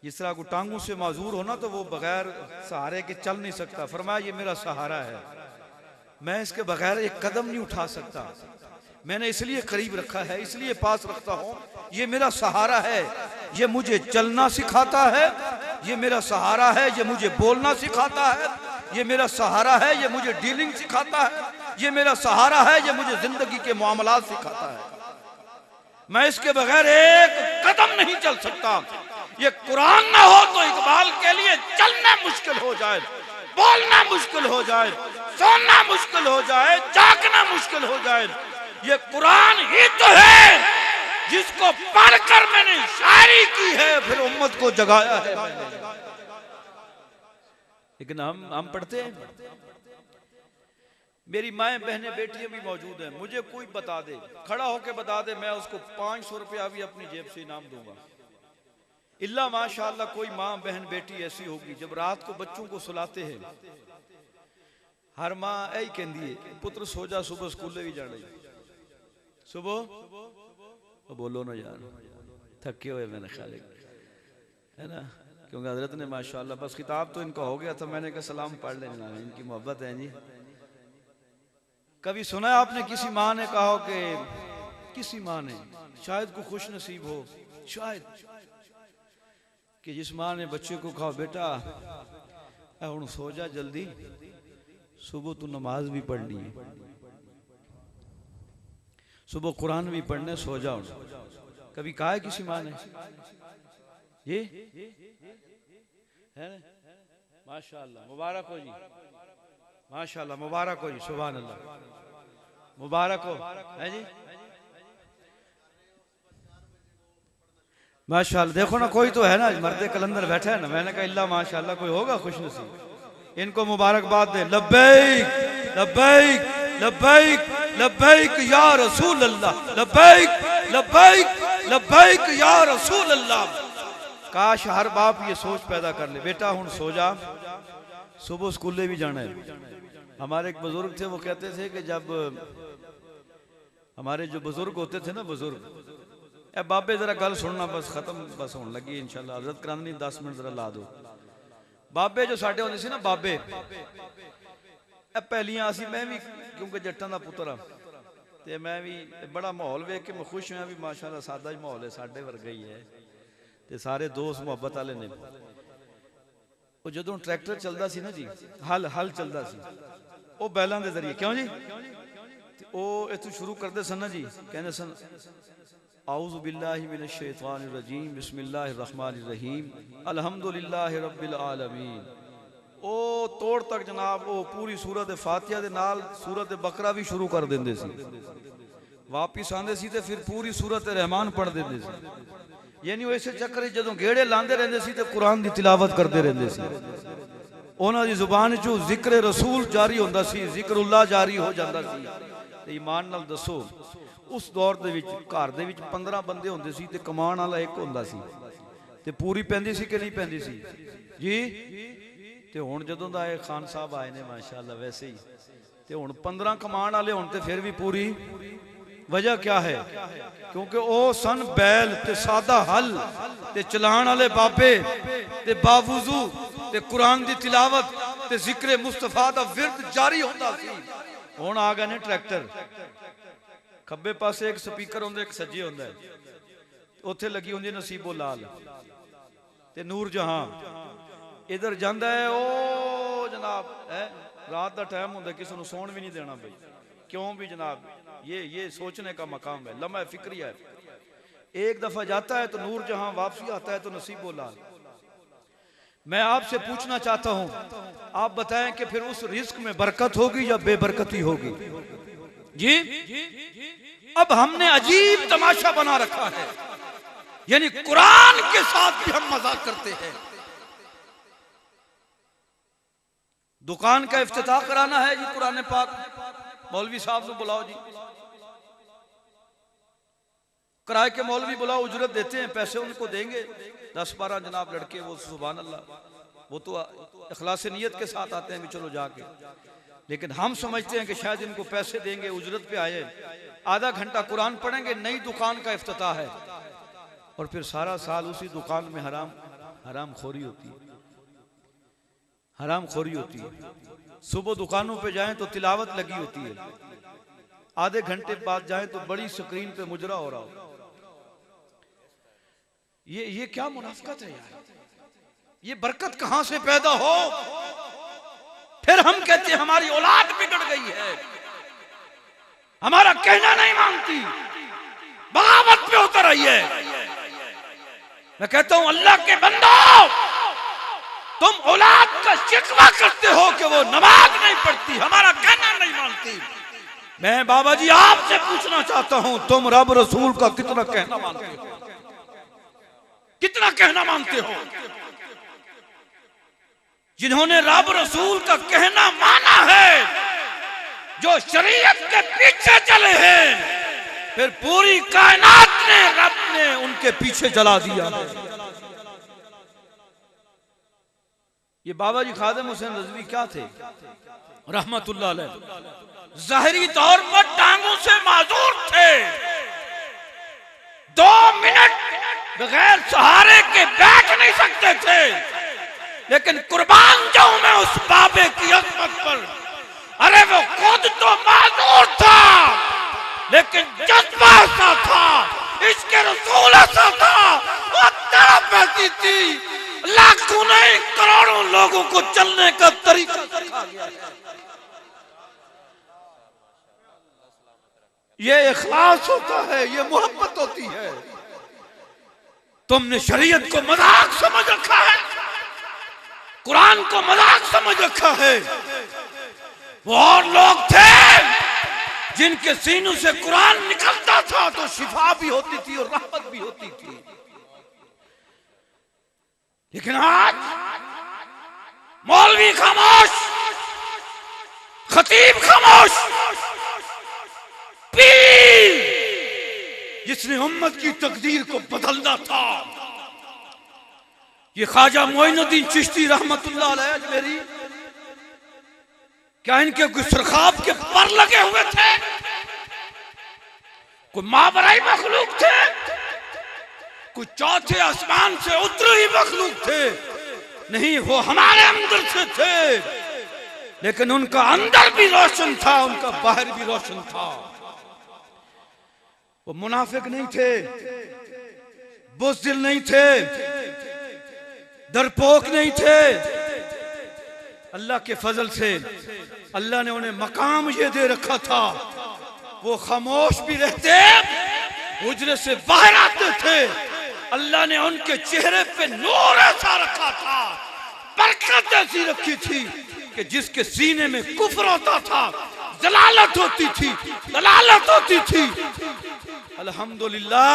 जिस तरह को टांगों से माजूर होना तो वो बगैर सहारे के चल नहीं सकता। फरमाया ये मेरा सहारा है, मैं इसके बगैर एक कदम नहीं उठा सकता, मैंने इसलिए करीब रखा है, इसलिए पास रखता हूँ। ये मेरा सहारा है, ये मुझे चलना सिखाता है, ये मेरा सहारा है, ये मुझे बोलना सिखाता है, ये मेरा सहारा है, ये मुझे डीलिंग सिखाता है, ये मेरा सहारा है, ये मुझे जिंदगी के मामलात सिखाता है। मैं इसके बगैर एक कदम नहीं चल सकता। ये कुरान ना हो तो इकबाल के लिए चलना मुश्किल हो जाए। बोलना मुश्किल हो जाए, सोना मुश्किल हो जाए, जागना मुश्किल हो जाए, ये कुरान ही तो है जिसको पढ़कर मैंने शायरी की है, फिर उम्मत को जगाया है मैंने। लेकिन हम पढ़ते हैं। मेरी माएँ बहनें बेटियां भी मौजूद हैं, मुझे कोई बता दे, खड़ा होकर बता दे, मैं उसको 500 रुपया भी अपनी जेब से इनाम दूंगा। इल्ला माशाअल्लाह कोई माँ बहन बेटी ऐसी होगी जब रात को बच्चों को सुलाते हैं, हर माँ यही कहती है पुत्र सो जा, सुबह स्कूले भी जाना सुबह। तो बोलो ना यार, थके हुए मैंने ख्याल है ना, क्योंकि हजरत ने माशाअल्लाह बस किताब तो इनका हो गया था, मैंने कहा सलाम पढ़ लेना, इनकी मोहब्बत है जी। कभी सुना है आपने किसी माँ ने कहा कि किसी माँ ने, शायद को खुश नसीब हो, शायद कि जिस माँ ने बच्चे को कहा बेटा हुण सो जा जल्दी, सुबह तू नमाज भी पढ़नी है, सुबह कुरान भी पढ़ने, सो जाओ। कभी कहा है किसी माँ ने ये है? माशाअल्लाह मुबारक हो जी, माशाअल्लाह मुबारक हो जी, सुभान अल्लाह मुबारक हो है जी, माशाअल्लाह। देखो ना कोई तो है ना, मर्दे कलंदर बैठा है ना, मैंने कहा इल्ला माशाअल्लाह कोई होगा खुश नसीब, इनको मुबारकबाद दे। लब्बैक लब्बैक लब्बैक लब्बैक या रसूल अल्लाह, लब्बैक लब्बैक लब्बैक या रसूल अल्लाह। काश हर बाप ये सोच पैदा कर ले, बेटा हुण सो जा, सुबह स्कूले भी जाना है। हमारे एक बुजुर्ग थे, वो कहते थे कि जब हमारे जो बुजुर्ग होते थे ना, बुजुर्ग ए बाबे जरा गल सुनना, बस खत्म बस होने लगी इंशाल्लाह, हजरत करानी 10 मिनट जरा ला दो। बाबे जो साडे होंदे सी ना बाबे, ए पहलियां असी, मैं भी क्योंकि जट्टां दा पुत्तर आ ते मैं भी बड़ा माहौल वेख के मैं खुश हुआ भी माशाअल्लाह सादा ही माहौल है, साडे वर्गा ही है ते सारे दोस्त मुहब्बत वाले ने। वो जदों ट्रैक्टर चलदा सी ना जी, हल चलदा सी, वो बैलों के जरिए, क्यों जी, वो इथों शुरू करते सन ना जी, कहते सन आऊज़ु बिल्लाहि मिनश शैतानिर रजीम बिस्मिल्लाहिर रहमानिर रहीम अल्हम्दुलिल्लाहि रब्बिल आलमीन। ओ तोड़ तक जनाब वो पूरी सूरत फातिहा दे नाल सूरत बकरा भी शुरू कर देंदे सी, वापिस आंदे सी ते फिर पूरी सूरत रहमान पढ़ देंदे सी। यानी वो इसे चक्कर जदों गेड़े लांदे रहंदे सी ते कुरान दी तिलावत करते रहंदे सी, उन्हां दी जुबान चों जिक्र रसूल जारी होंदा सी, जिक्रुल्लाह जारी हो जांदा सी। ते ईमान नाल दसो उस दौर दे विच घर दे विच 15 बंदे होंदे सी ते कमान वाला एक होंदा सी, ते पूरी पैंदी सी कि नहीं पैंदी सी जी। ते हुण जदों दा ये खान साहब आए ने माशाअल्लाह वैसे ही, ते हुण 15 कमान वाले हुण ते फिर भी पूरी। वजह क्या है? क्योंकि ओ सन बैल ते सादा हल ते चलाण वाले बाबे ते बावुजू ते कुरान दी तिलावत ते जिक्र मुस्तफा दा विरद जारी होंदा सी। हुण आ गए ने ट्रैक्टर, खब्बे पासे एक स्पीकर होंदा, एक सज्जे होंदा है, उत्थे लगी होंदी नसीबो लाल ते नूर जहां, इधर जांदा है ओ जनाब है, रात का टाइम होंदा, किसी को सौण भी नहीं देना भाई, क्यों भी जनाब, ये सोचने का मकाम है, लम्हा फिक्रिया है। एक दफा जाता है तो नूर जहां, वापसी आता है तो नसीबो लाल। मैं आपसे पूछना चाहता हूं, आप बताएं कि फिर उस रिस्क में बरकत होगी या बेबरकती होगी जी? अब हमने अजीब तमाशा बना रखा है, यानी कुरान के साथ भी हम मजाक करते हैं। दुकान का इफ्तिताह कराना है जी, कुरान पाक, मौलवी साहब को बुलाओ जी, किराए के मौलवी बुलाओ, उजरत देते हैं, पैसे उनको देंगे, 10-12 जनाब लड़के, वो सुभान अल्लाह, वो तो इखलास नियत के साथ आते हैं कि चलो जाके। लेकिन हम समझते हैं कि शायद इनको पैसे देंगे, उजरत पे आए, आधा घंटा कुरान पढ़ेंगे, नई दुकान का इफ्तिताह है, और फिर सारा साल उसी दुकान में हराम खोरी होती है, हराम खोरी होती है। सुबह दुकानों पे जाएं तो तिलावत लगी होती है, आधे घंटे बाद जाएं तो बड़ी स्क्रीन पे मुजरा हो रहा हो। ये क्या मुनाफिकत है यार, ये बरकत कहां से पैदा हो? फिर हम कहते हैं हमारी औलाद बिगड़ गई है, हमारा कहना नहीं मानती, बगावत पे उतर रही है। मैं कहता हूं अल्लाह के बंदो, तुम औलाद का शिकवा करते हो कि वो नमाज नहीं पढ़ती, हमारा कहना नहीं मानती। मैं बाबा जी आपसे पूछना चाहता हूं, तुम रब रसूल का कितना कहना मानते हो? कितना कहना मानते हो? जिन्होंने रब रसूल का कहना माना है, जो शरीयत के पीछे चले हैं, फिर पूरी कायनात ने रब ने उनके पीछे जला दिया है। ये बाबा जी खादिम हुसैन रज़वी क्या थे रहमतुल्लाह अलैह? ज़ाहिरी तौर पर टांगों से माजूर थे, 2 मिनट बगैर सहारे के बैठ नहीं सकते थे, लेकिन कुर्बान जाऊं मैं उस बाबे की अज़मत पर। अरे वो खुद तो माजूर था, लेकिन जज्बा ऐसा था, इश्क़ रसूल ऐसा था, वो तड़प ऐसी थी, लाखों नहीं करोड़ों लोगों को चलने का तरीका सिखा गया। ये इखलास होता है, ये मोहब्बत होती है। तुमने शरीयत को मजाक समझ रखा है, कुरान को मजाक समझ रखा है। वो और लोग थे जिनके सीनों से कुरान निकलता था तो शिफा भी होती थी और रहमत भी होती थी। लेकिन आज मौलवी खामोश, खतीब खामोश, पीर जिसने उम्मत की तकदीर को बदलना था, ये ख्वाजा मोइनुद्दीन चिश्ती रहमतुल्लाह अलैह अजमेरी, क्या इनके गुस्रखाब के पर लगे हुए थे? कोई मावराई मखलूक थे? कोई चौथे आसमान से उतरे ही मखलूक थे? नहीं, वो हमारे अंदर से थे, लेकिन उनका अंदर भी रोशन था, उनका बाहर भी रोशन था। वो मुनाफिक नहीं थे, बुज़दिल नहीं थे, डरपोक नहीं थे। अल्लाह के फजल से अल्लाह ने उन्हें मकाम ये दे रखा था, वो खामोश भी रहते, हुजरे से बाहर आते थे। अल्लाह ने उनके चेहरे पे नूर ऐसा रखा था, बरकत ऐसी रखी थी कि जिसके सीने में कुफ्र होता था, जलालत होती थी, दलालत होती थी। अल्हम्दुलिल्लाह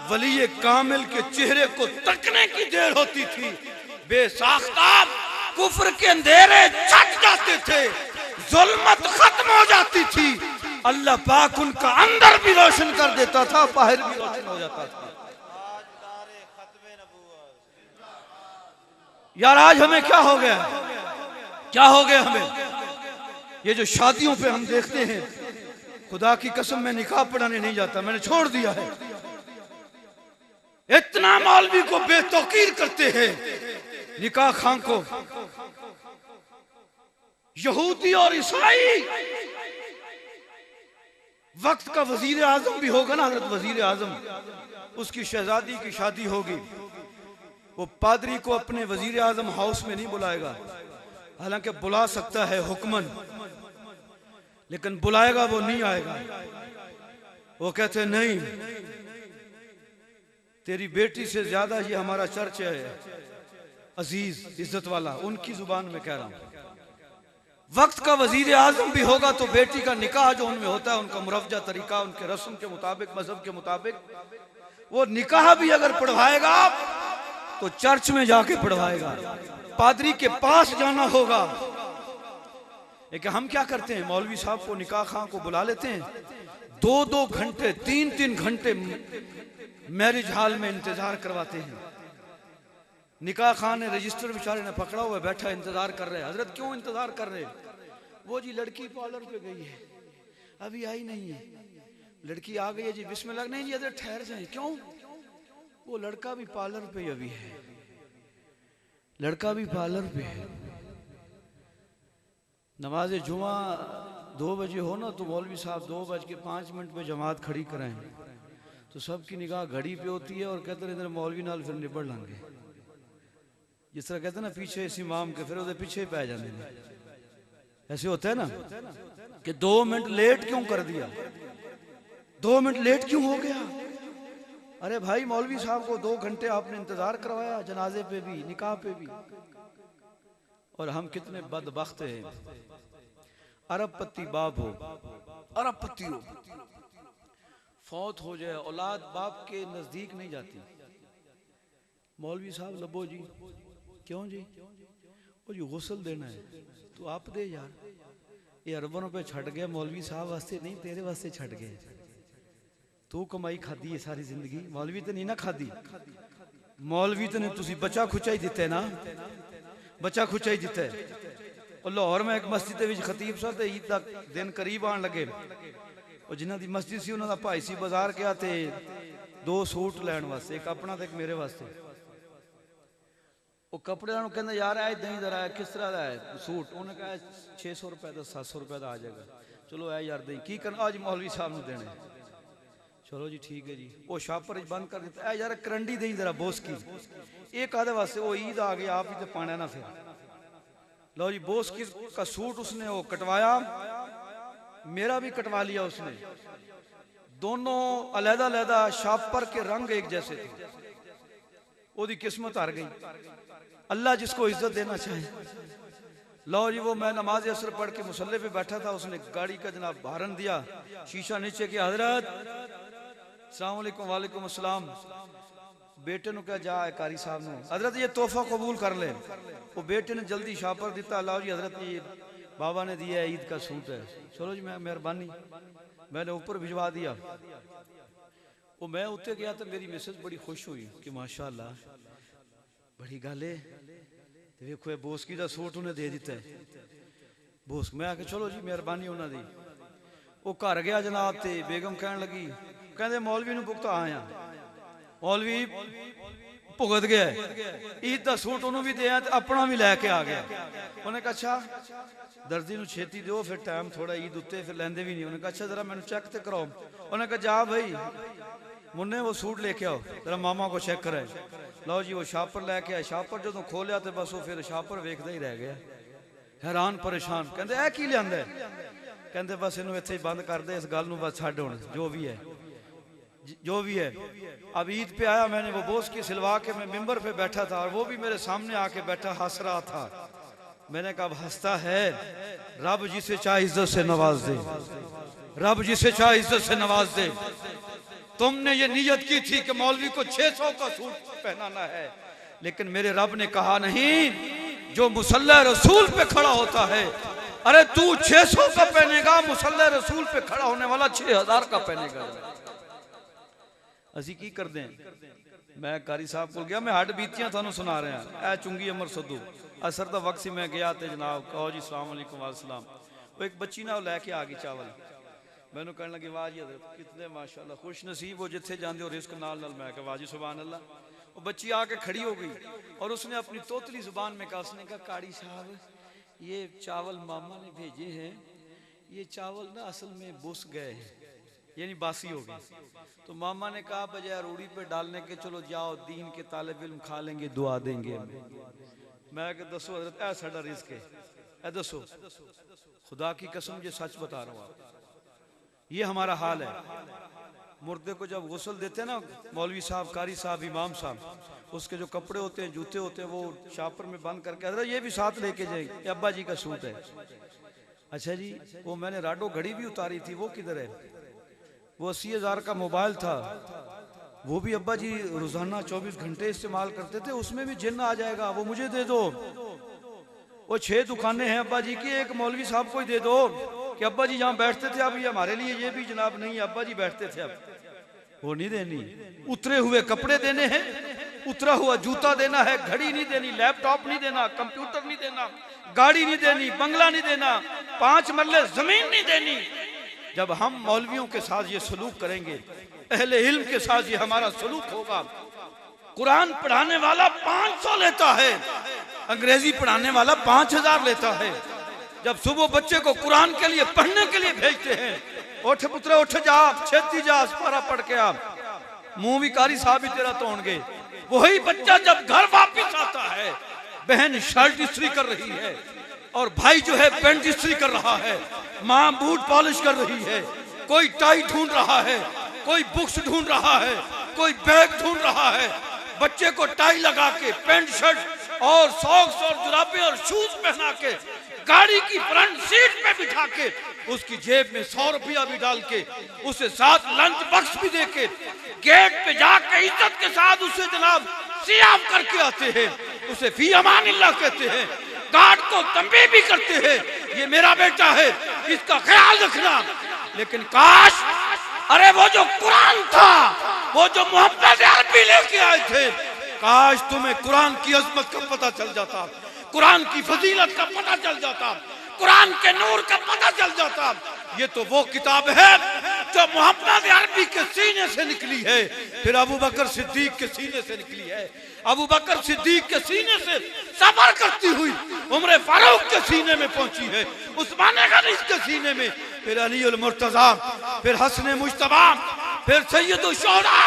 वली कामिल के चेहरे को तकने की देर होती थी, बेसाख्ताब कुफ्र के अंधेरे छट जाते थे, जुल्मत खत्म हो जाती थी। अल्लाह पाक उनका अंदर भी रोशन कर देता था, बाहर भी रोशन हो जाता था। यार आज हमें क्या हो गया, क्या हो गया हमें? ये जो शादियों पे हम देखते हैं, खुदा की कसम मैं निकाह पढ़ाने नहीं जाता, मैंने छोड़ दिया है। इतना मौलवी को बेतौकीर करते हैं, निकाह खां को। यहूदी और ईसाई, वक्त का वजीर आजम भी होगा ना, हजरत वजीर आजम, उसकी शहजादी की शादी होगी, वो पादरी को अपने वजीर आजम हाउस में नहीं बुलाएगा, हालांकि बुला सकता है हुक्मन, लेकिन बुलाएगा वो नहीं आएगा। वो कहते नहीं, तेरी बेटी से ज्यादा ये हमारा चर्च है अजीज, इज्जत वाला, उनकी जुबान में कह रहा हूं। वक्त का वजीर आजम भी होगा तो बेटी का निकाह जो उनमें होता है, उनका मुरवजा तरीका, उनके रस्म के मुताबिक, मजहब के मुताबिक, वो निकाह भी अगर पढ़वाएगा तो चर्च में जाके पढ़वाएगा, पादरी के पास जाना होगा। लेकिन हम क्या करते हैं, मौलवी साहब को, निकाह खां को बुला लेते हैं, 2-2 घंटे 3-3 घंटे मैरिज हॉल में इंतजार करवाते हैं। निकाह खां ने रजिस्टर बेचारे ने पकड़ा हुआ बैठा, इंतजार कर रहे हैं। हजरत क्यों इंतजार कर रहे हैं? वो जी लड़की पार्लर पे गई है, अभी आई नहीं है। लड़की आ गई है जी, बिस्मिल्लाह, नहीं जी हजरत ठहर जाए। क्यों? वो लड़का भी पार्लर पे अभी है, लड़का भी पार्लर पे है। नमाज जुमा 2 बजे हो ना, तो मौलवी साहब 2:05 पे जमात खड़ी कराएं, तो सबकी निगाह घड़ी पे होती है और कहते हैं इधर मौलवी नाल फिर निबड़ लेंगे। जिस तरह कहते हैं ना, पीछे इस इमाम के फिर उधर पीछे पै जाते हैं, ऐसे होता है ना कि 2 मिनट लेट क्यों कर दिया, 2 मिनट लेट क्यों हो गया? अरे भाई, मौलवी साहब को 2 घंटे आपने इंतजार करवाया, जनाजे पे भी, निकाह पे भी। और हम कितने बदबख्त हैं। अरबपति बाप हो, अरबपति हो, फौत हो जाए औलाद बाप के नजदीक नहीं जाती। मौलवी साहब लबो जी, क्यों जी? वो जी गुस्ल देना है तो आप दे यार, ये अरबों पे छट गया, मौलवी साहब वास्ते नहीं तेरे वास्ते छट गए। तू कमाई खादी है सारी जिंदगी, मौलवी तो नहीं ना खादी। मौलवी तो नहीं, तुसी बच्चा खुचा ही दिता है ना, बच्चा खुचा ही दिता है। और लाहौर में एक मस्जिद के खतीब साहब ते ईद का दिन करीब आन लगे, और जिन्हों की मस्जिद सी उन्होंने भाई सी बाजार गया ते 2 सूट लैन वास्ते, एक अपना ते एक मेरे वास्ते। वो कपड़े कहना यार ऐ दही जरा किस तरह का है सूट, उन्हें कहा 600 रुपए का 700 रुपए का आ जाएगा। चलो ऐ यार दही की करना, आज मौलवी साहब ने देने। चलो जी ठीक है जी, वो शापर बंद कर दिता। ऐ यार करंडी दही जरा बोस की, एक आधे वास्ते वो ईद आ गई, आप ही तो पाना ना फिर। लो जी बोस की का सूट उसने वो कटवाया, मेरा भी कटवा लिया उसने। दोनों अलहदा अलहदा शापर के रंग एक जैसे थे। ओदी किस्मत हार गई। अल्लाह जिसको इज्जत देना चाहे। लो जी वो मैं नमाज असर पढ़ के मुसल्ले पे बैठा था, उसने गाड़ी का जनाब भारन दिया, शीशा नीचे किया, हजरत अस्सलाम वालेकुम। वालेकुम अस्सलाम। बेटे ने क्या जा कारी साहब ने, हजरत ये तोहफा कबूल कर ले। वो बेटे ने जल्दी शापर दिता, अल्लाह जी हजरत ये बाबा ने दिया है, ईद का सूट है। चलो जी मैं मेहरबानी, मैंने ऊपर भिजवा दिया। वो मैं उत्ते गया तो मेरी मिसेज बड़ी खुश हुई कि माशाअल्लाह बड़ी गल है, देखो बोस की दा सूट उन्हें दे दिता है बोस। मैं आके चलो जी मेहरबानी उन्होंने दी। वो घर गया जनाब ते बेगम कहन लगी, कहते मौलवी नूं भुगता आया, मौलवी भुगत गया, ईद का सूट उन्होंने भी दिया अपना भी लैके आ गया। उन्हें कहा अच्छा दर्जी नूं छेती दो, फिर टाइम थोड़ा ईद उत्ते फिर लेंदे भी नहीं। उन्हें कहा अच्छा जरा मैनू चेक तो कराओ। उन्हें कहा जा भाई मुन्ने वो सूट लेके आओ, जरा मामा को चेक कराए। लो जी वो शापर लैके आए, शापर जो खोलिया तो बस वो फिर शापर वेखदा ही रह गया, हैरान परेशान। कहते ऐ की लिया, कहते बस इनू इत्थे बंद कर दे, इस गल नूं बस छड्ड हुण, जो भी है जो भी है। अब ईद पे आया, मैंने वो बोस की सिलवा के मैं मिंबर पे बैठा था, और वो भी मेरे सामने आके बैठा हंस रहा था। मैंने कहा हंसता है, रब जिसे चाहे इज्जत से नवाज दे, रब जिसे चाहे इज्जत से नवाज दे। तुमने ये नियत की थी कि मौलवी को 600 का सूट पहनाना है, लेकिन मेरे रब ने कहा नहीं, जो मुसल्ला रसूल पे खड़ा होता है, अरे तू 600 का पहनेगा, मुसल्ला रसूल पे खड़ा होने वाला 6000 का पहनेगा। असी की कर दें। मैं कारी साहब को गया, मैं हट बीतियां थानू सुना रहा, ऐ चुंगी अमर सदू असर का वक्त से मैं गया तो जनाब कहो जी सलाम अलैकुम वालेकुम। वो एक बच्ची ना लैके आ गई चावल, मैनू कहने लगी वाह जी हजरत कितने माशाल्लाह खुश नसीब हो जिथे जाते हो रिस्क नाल नाल। मैं कहा वाह जी सुभान अल्लाह। वो बच्ची आके खड़ी हो गई और उसने अपनी तोतली जुबान में कहा, उसने कहा कारी साहब ये चावल मामा ने भेजे हैं, ये चावल ना असल में बुस गए हैं, यानी बासी हो गए। तो मामा ने कहा बजाय रूढ़ी पे डालने के चलो जाओ दीन के तालिब इल्म खा लेंगे, दुआ देंगे। मैं कहा दसो हजरत ऐ साडा रिस्क है, ऐ दसो खुदा की कसम ये सच बता रहा हूँ, ये हमारा हाल है। मुर्दे को जब गुस्ल देते हैं ना मौलवी साहब, कारी साहब, इमाम साहब, उसके जो कपड़े होते हैं, जूते होते हैं, वो शापर में बंद करके हजरत ये भी साथ लेके जाएंगे, अब्बा जी का सूट है। अच्छा जी वो मैंने राडो घड़ी भी उतारी थी, वो किधर है? वो 80,000 का मोबाइल था, वो भी अब्बा जी रोजाना 24 घंटे इस्तेमाल करते थे, उसमें भी जिन्न आ जाएगा, वो मुझे दे दो। वो 6 दुकानें हैं अब्बा जी की, एक मौलवी साहब को ही दे दो कि अब्बा जी जहाँ बैठते थे अब ये हमारे लिए ये भी जनाब नहीं, अब्बा जी बैठते थे, अब वो नहीं देनी। उतरे हुए कपड़े देने हैं, उतरा हुआ जूता देना है, घड़ी नहीं देनी, लैपटॉप नहीं देना, कंप्यूटर नहीं देना, गाड़ी नहीं देनी, बंगला नहीं देना, 5 मरले जमीन नहीं देनी। जब हम मौलवियों के साथ ये सलूक करेंगे, अहले इल्म के साथ ये हमारा सलूक होगा। कुरान पढ़ाने वाला 500 लेता है, अंग्रेजी पढ़ाने वाला 5000 लेता है। जब सुबह बच्चे को कुरान के लिए पढ़ने के लिए भेजते हैं, उठ पुत्र उठ जा, छेती जा, पारा पढ़ के आ, मुंह भी कारी साहब भी तेरा तोड़ेंगे। वही बच्चा जब घर वापिस आता है, बहन शर्ट इस्त्री कर रही है और भाई जो है पेंट इस्त्री कर रहा है, माँ बूट पॉलिश कर रही है, कोई टाई ढूंढ रहा है, कोई बुक्स ढूंढ रहा है, कोई बैग ढूंढ रहा है। बच्चे को टाई लगा के पेंट शर्ट और सॉक्स और जुराबे और शूज पहना के गाड़ी की फ्रंट सीट पे बिठा के उसकी जेब में 100 रुपया भी डाल के उसे साथ लंच बॉक्स भी दे के गेट पे जाके इज्जत के साथ उसे जनाब सियाफ करके आते हैं, उसे फी अमानिल्लाह कहते हैं, गार्ड को तंबीह भी करते हैं, ये मेरा बेटा है, इसका ख्याल रखना। लेकिन काश, अरे वो जो कुरान था, वो जो मोहम्मद अरबी लेके आए थे, काश तुम्हें कुरान की अजमत का पता चल जाता, कुरान की फजीलत का पता चल जाता, कुरान के नूर का पता चल जाता। ये तो वो किताब है जो मोहम्मद अरबी के सीने से निकली है, फिर अबू बकर सिद्दीक के सीने से निकली है, अबू बकर सिद्दीक के सीने से सफर करती हुई उमर फारूक के सीने में पहुंची है, उस्मान गनी के सीने में, फिर अली उल मुर्तजा, फिर हसन मुज्तबा, फिर सैयदुल शुहरा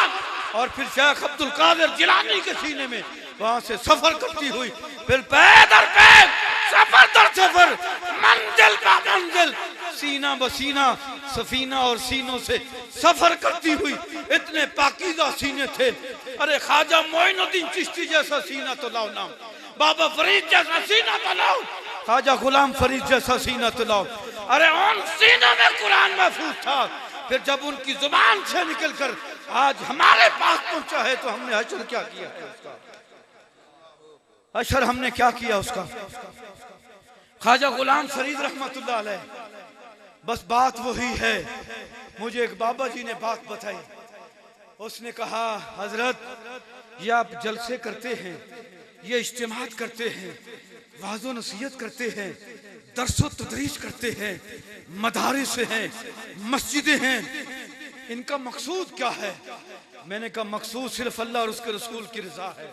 और फिर शेख अब्दुल कादिर जिलानी के सीने में, वहां से सफर करती हुई फिर पैदल पैद सफर दर सफर मंजिल बा मंजिल सीना बसीना सफीना और सीनों से सफर करती हुई, इतने पाकीज़ा सीने थे। अरे ख्वाजा मोइनुद्दीन चिश्ती जैसा सीना तो लाओ ना, बाबा फरीद जैसा सीना तो लाओ, ख्वाजा गुलाम फरीद जैसा सीना तो लाओ। अरे उन सीनों में कुरान महफूज था, फिर जब उनकी जुबान से निकलकर आज हमारे पास पहुंचा है तो हमने हशर क्या किया है उसका, हशर हमने क्या किया उसका। ख्वाजा गुलाम फरीद रहमतुल्लाह अलैह, बस बात वही है। मुझे एक बाबा जी ने बात बताई, उसने कहा हजरत ये आप जलसे करते हैं, ये इज्तिमात करते हैं, वाज़ो नसीहत करते हैं, दरसो तदरीस करते हैं, मदारिस हैं, मस्जिदें हैं, इनका मकसूद क्या है? मैंने कहा मकसूद सिर्फ अल्लाह और उसके रसूल की रजा है।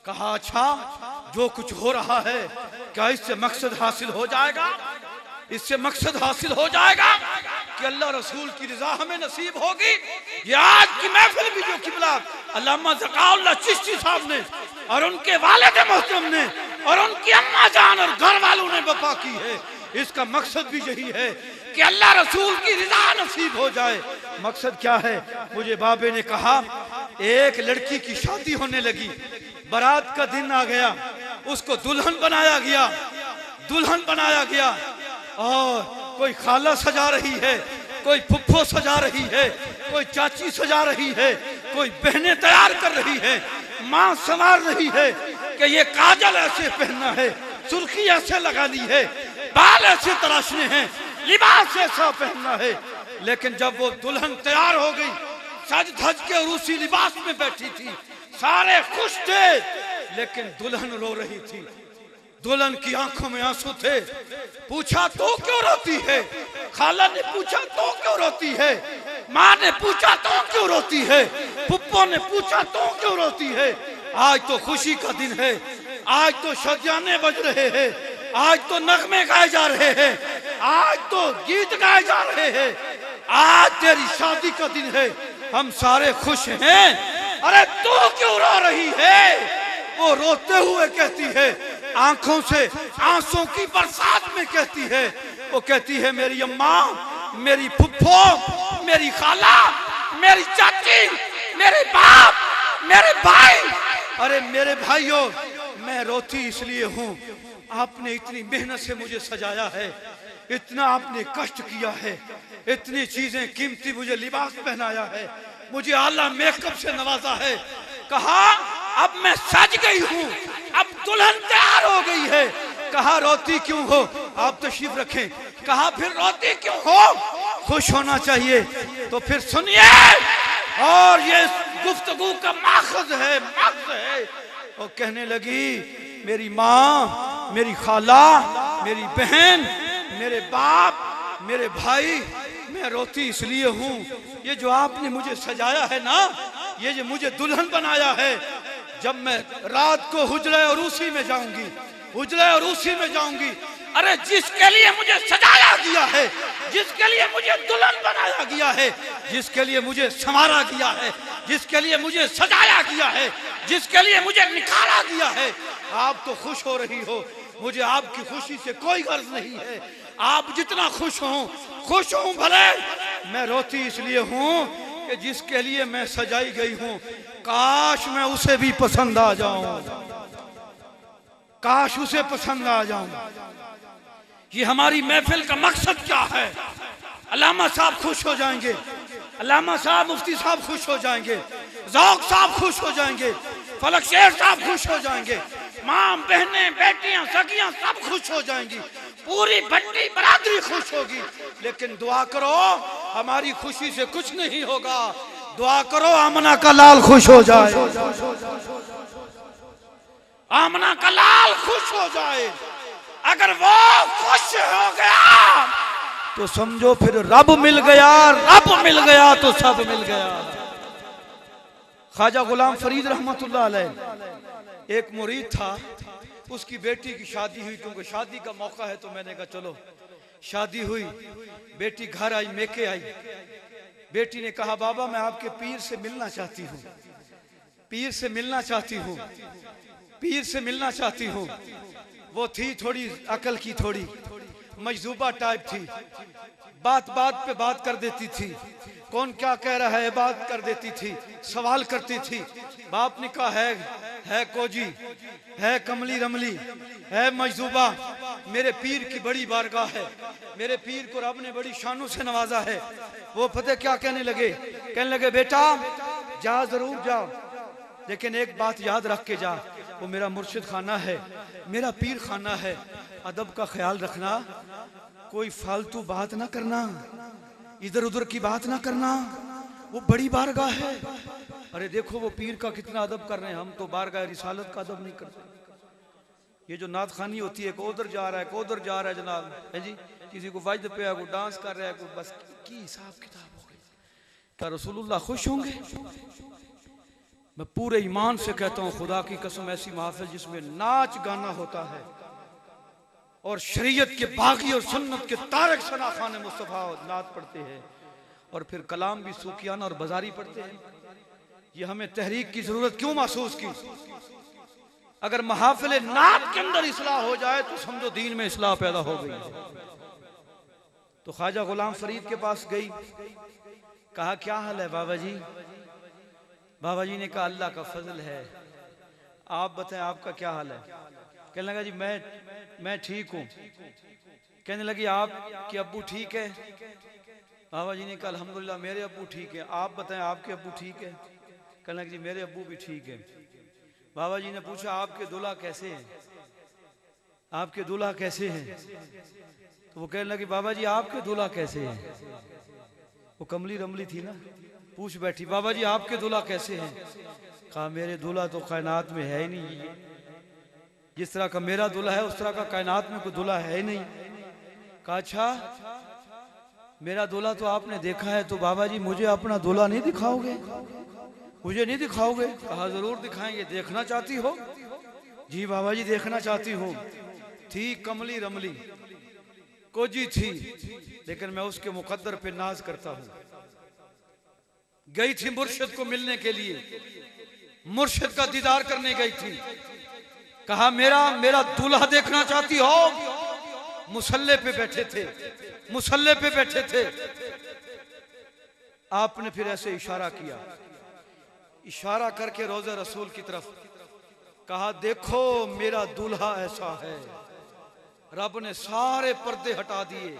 कहा अच्छा, जो कुछ हो रहा है क्या इससे मकसद हासिल हो जाएगा? इससे मकसद हासिल हो जाएगा कि अल्लाह रसूल की रजा हमें नसीब होगी। ये आज की महफिल भी जो किबला अल्लामा ज़काउल्लाह चिश्ती साहब ने और उनके वालिद मोहतरम ने और उनकी अम्मा जान और घर वालों ने वफा की है, इसका मकसद भी यही है कि अल्लाह रसूल की रजा नसीब हो जाए। मकसद क्या है? मुझे बाबे ने कहा एक लड़की की शादी होने लगी, बारात का दिन आ गया, उसको दुल्हन बनाया गया, दुल्हन बनाया गया और कोई खाला सजा रही है, कोई फुफ्फो सजा रही है, कोई चाची सजा रही है, कोई बहनें तैयार कर रही है, माँ संवार रही है कि ये काजल ऐसे पहनना है, सुर्खी ऐसे लगानी है, बाल ऐसे तराशने हैं, लिबास ऐसा पहनना है। लेकिन जब वो दुल्हन तैयार हो गई, सज धज के और उसी लिबास में बैठी थी, सारे खुश थे, लेकिन दुल्हन रो रही थी, दुल्हन की आंखों में आंसू थे। पूछा तो क्यों रोती है? खाला ने पूछा तो क्यों रोती है? माँ ने पूछा तो क्यों रोती है? पुप्पो ने पूछा तो क्यों रोती है? आज तो खुशी का दिन है, आज तो शजाने बज रहे हैं, आज तो नगमे गाए जा रहे हैं, आज तो गीत गाए जा रहे हैं, आज तेरी शादी का दिन है, हम सारे खुश हैं। अरे तू क्यों रो रही है? वो रोते हुए कहती है, आंखों से आंसू की बरसात में कहती है, वो कहती है मेरी अम्मा, मेरी फुफ्फो, मेरी खाला, मेरी चाची, मेरे बाप, मेरे भाई। अरे मेरे भाइयों, मैं रोती इसलिए हूँ, आपने इतनी मेहनत से मुझे सजाया है, इतना आपने कष्ट किया है, इतनी चीजें कीमती मुझे लिबास पहनाया है, मुझे आला मेकअप से नवाजा है। कहा अब मैं सज गई हूँ, अब दुल्हन तैयार हो गई है। कहा रोती क्यों हो? आप तशरीफ रखें। कहा फिर रोती क्यों हो? खुश होना चाहिए। तो फिर सुनिए, और ये गुफ्तगू का माखज़ है, मग़ज़ है। वो कहने लगी मेरी माँ, मेरी खाला, मेरी बहन, मेरे बाप, मेरे भाई, मैं रोती इसलिए हूँ, ये जो आपने मुझे सजाया है ना, ये जो मुझे दुल्हन बनाया है, जब मैं रात को हुजरे और उसी में जाऊंगी, हुजरे और उसी में जाऊंगी, अरे जिसके लिए मुझे सजाया गया है, जिसके लिए मुझे दुल्हन बनाया गया है, जिसके लिए मुझे संवारा गया है, जिसके लिए मुझे सजाया गया है, जिसके लिए मुझे निखारा गया है, आप तो खुश हो रही हो। मुझे आपकी खुशी से कोई गर्ज नहीं है, आप जितना खुश हूँ भले। मैं रोती इसलिए हूँ कि जिसके लिए मैं सजाई गई हूँ, काश मैं उसे भी पसंद आ जाऊं। काश उसे पसंद आ जाऊं। ये हमारी महफिल का मकसद क्या है? अल्लामा साहब खुश हो जाएंगे, अल्लामा साहब मुफ्ती साहब खुश हो जाएंगे, ज़ौक़ साहब खुश हो जाएंगे, फलक शेर साहब खुश हो जाएंगे, माँ बहनें बेटियां सखियां सब खुश हो जाएंगी, पूरी भंडी बरादरी खुश होगी। लेकिन दुआ करो हमारी खुशी से कुछ नहीं होगा। दुआ करो आमना का लाल खुश हो जाए, आमना का लाल खुश हो जाए। अगर वो खुश हो गया तो समझो फिर रब मिल गया, रब मिल गया तो सब मिल गया। ख्वाजा गुलाम फरीद रहमतुल्लाह अलैह एक मुरीद था, उसकी बेटी की शादी हुई, क्योंकि शादी का मौका है तो मैंने कहा चलो। शादी हुई, बेटी घर आई, मेके आई। बेटी ने कहा बाबा मैं आपके पीर से मिलना चाहती हूँ, पीर से मिलना चाहती हूँ, पीर से मिलना चाहती हूँ। वो थी थोड़ी अकल की, थोड़ी मजदूबा टाइप थी, बात बात पे बात कर देती थी, कौन क्या कह रहा है बात कर देती थी, सवाल करती थी। बाप ने कहा है कोजी, है कमली रमली, है मजदूबा, मेरे पीर की बड़ी बारगाह है, मेरे पीर को रब ने बड़ी शानों से नवाजा है। वो पता क्या कहने लगे बेटा जा जरूर जाओ, लेकिन एक बात याद रख के जा, वो मेरा मुर्शिद खाना है, मेरा पीर खाना है, अदब का ख्याल रखना, कोई फालतू बात ना करना, इधर उधर की बात ना करना, वो बड़ी बारगाह है। अरे देखो वो पीर का कितना अदब कर रहे हैं, हम तो बारगाह रिसालत का अदब नहीं करते। ये जो नात खानी होती है, को उधर जा रहा है, को उधर जा रहा है जनाब, है जी, किसी को वजद पे है, को डांस कर रहा है, को बस की हिसाब किताब हो गई। क्या रसूलुल्लाह खुश होंगे? मैं पूरे ईमान से कहता हूँ, खुदा की कसम, ऐसी महफिल जिसमें नाच गाना होता है और शरीयत के बागी और सुन्नत के तारक सना खान मुस्तफ़ा नात पढ़ते हैं और फिर कलाम भी सूफियाना और बाजारी पढ़ते हैं, ये हमें तहरीक की जरूरत क्यों महसूस की? अगर महफिल नात के अंदर इस्लाह हो जाए तो समझो दीन में इस्लाह पैदा हो गई। तो ख्वाजा गुलाम फरीद के पास गई, कहा क्या हाल है बाबा जी? बाबा जी ने कहा अल्लाह का फजल है, आप बताएं आपका क्या हाल है? कहने लगा जी मैं ठीक हूँ। कहने लगी आपके अब्बू ठीक है? बाबा जी ने कहा अल्हम्दुलिल्लाह मेरे अब्बू ठीक है, आप बताएं आपके अब्बू ठीक है? कहने लगे जी मेरे अब्बू भी ठीक है। बाबा जी ने पूछा आपके दूल्हा कैसे हैं? आपके दूल्हा कैसे हैं? तो वो कहने लगी बाबा जी आपके दूल्हा कैसे हैं? वो कमली रमली थी ना, पूछ बैठी बाबा जी आपके दूल्हा कैसे हैं? कहा मेरे दूल्हा तो कायनात में है ही नहीं, जिस तरह का मेरा दूल्हा है उस तरह का कायनात में कोई दूल्हा है ही नहीं। कहा अच्छा मेरा दूल्हा तो आपने देखा है, तो बाबा जी मुझे अपना दूल्हा नहीं दिखाओगे? मुझे नहीं दिखाओगे? कहा जरूर दिखाएंगे, देखना चाहती हो? जी बाबा जी देखना चाहती हूँ। थी कमली रमली, कोजी थी, लेकिन मैं उसके मुकद्दर पे नाज करता हूँ। गई थी मुर्शिद को मिलने के लिए, मुर्शिद का दीदार करने गई थी। कहा मेरा दूल्हा देखना चाहती हो? मुसल्ले पे बैठे थे, मुसल्ले पे बैठे थे। आपने फिर ऐसे इशारा किया, इशारा करके रोज़े रसूल की तरफ, कहा देखो मेरा दूल्हा ऐसा है। रब ने सारे पर्दे हटा दिए।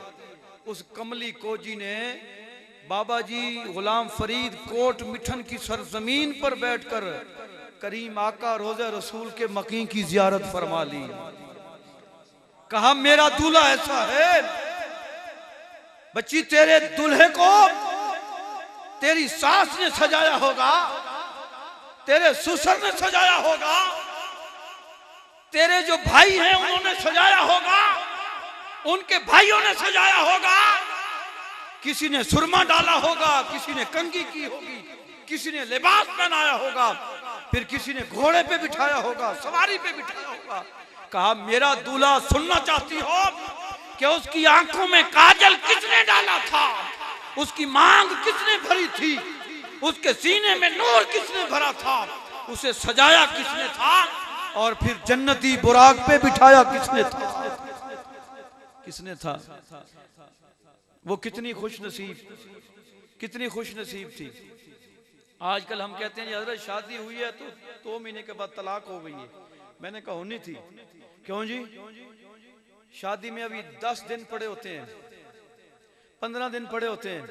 उस कमली कोजी ने बाबा जी गुलाम फरीद कोट मिठन की सरजमीन पर बैठकर करीम आका रोज़े रसूल के मकीन की जियारत फरमा ली। कहा मेरा दूल्हा ऐसा है। बच्ची तेरे दूल्हे को तेरी सास ने सजाया होगा, तेरे ससुर ने सजाया होगा, तेरे जो भाई हैं उन्होंने सजाया होगा, उनके भाइयों ने सजाया होगा। किसी ने सुरमा डाला होगा, किसी ने कंघी की होगी, किसी ने लिबास पहनाया होगा, फिर किसी ने घोड़े पे बिठाया होगा, सवारी पे बिठाया होगा। कहा मेरा दूल्हा सुनना चाहती हो कि उसकी आंखों में काजल किसने डाला था, उसकी मांग किसने भरी थी, उसके सीने में नूर किसने भरा था, उसे सजाया किसने था, और फिर जन्नती बुराक पे बिठाया किसने था? किसने था? वो कितनी खुश नसीब, कितनी खुश नसीब थी। आजकल हम कहते हैं हजरत शादी हुई है तो 2 महीने के बाद तलाक हो गई है। मैंने कहा होनी थी, क्यों जी? शादी में अभी 10 दिन पड़े होते हैं, 15 दिन पड़े होते हैं।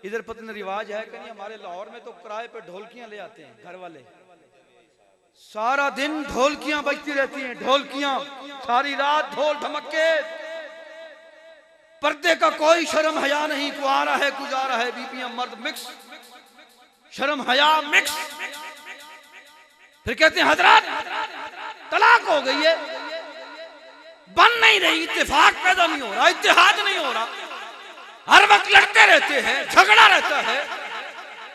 इधर पता रिवाज है कि नहीं, हमारे लाहौर में तो किराए पे ढोलकियां ले आते हैं घर वाले, सारा दिन ढोलकियां बजती रहती हैं, ढोलकियां सारी रात, ढोल धमके। पर्दे का कोई शर्म हया नहीं, कुआरा है गुजारा है, बीबियां मर्द मिक्स, शर्म हया मिक्स। फिर कहते हैं हजरत तलाक हो गई है, बन नहीं रही, इत्तेफाक पैदा नहीं हो रहा, इत्तेहाद नहीं हो रहा, हर वक्त लड़ते रहते हैं, झगड़ा रहता है।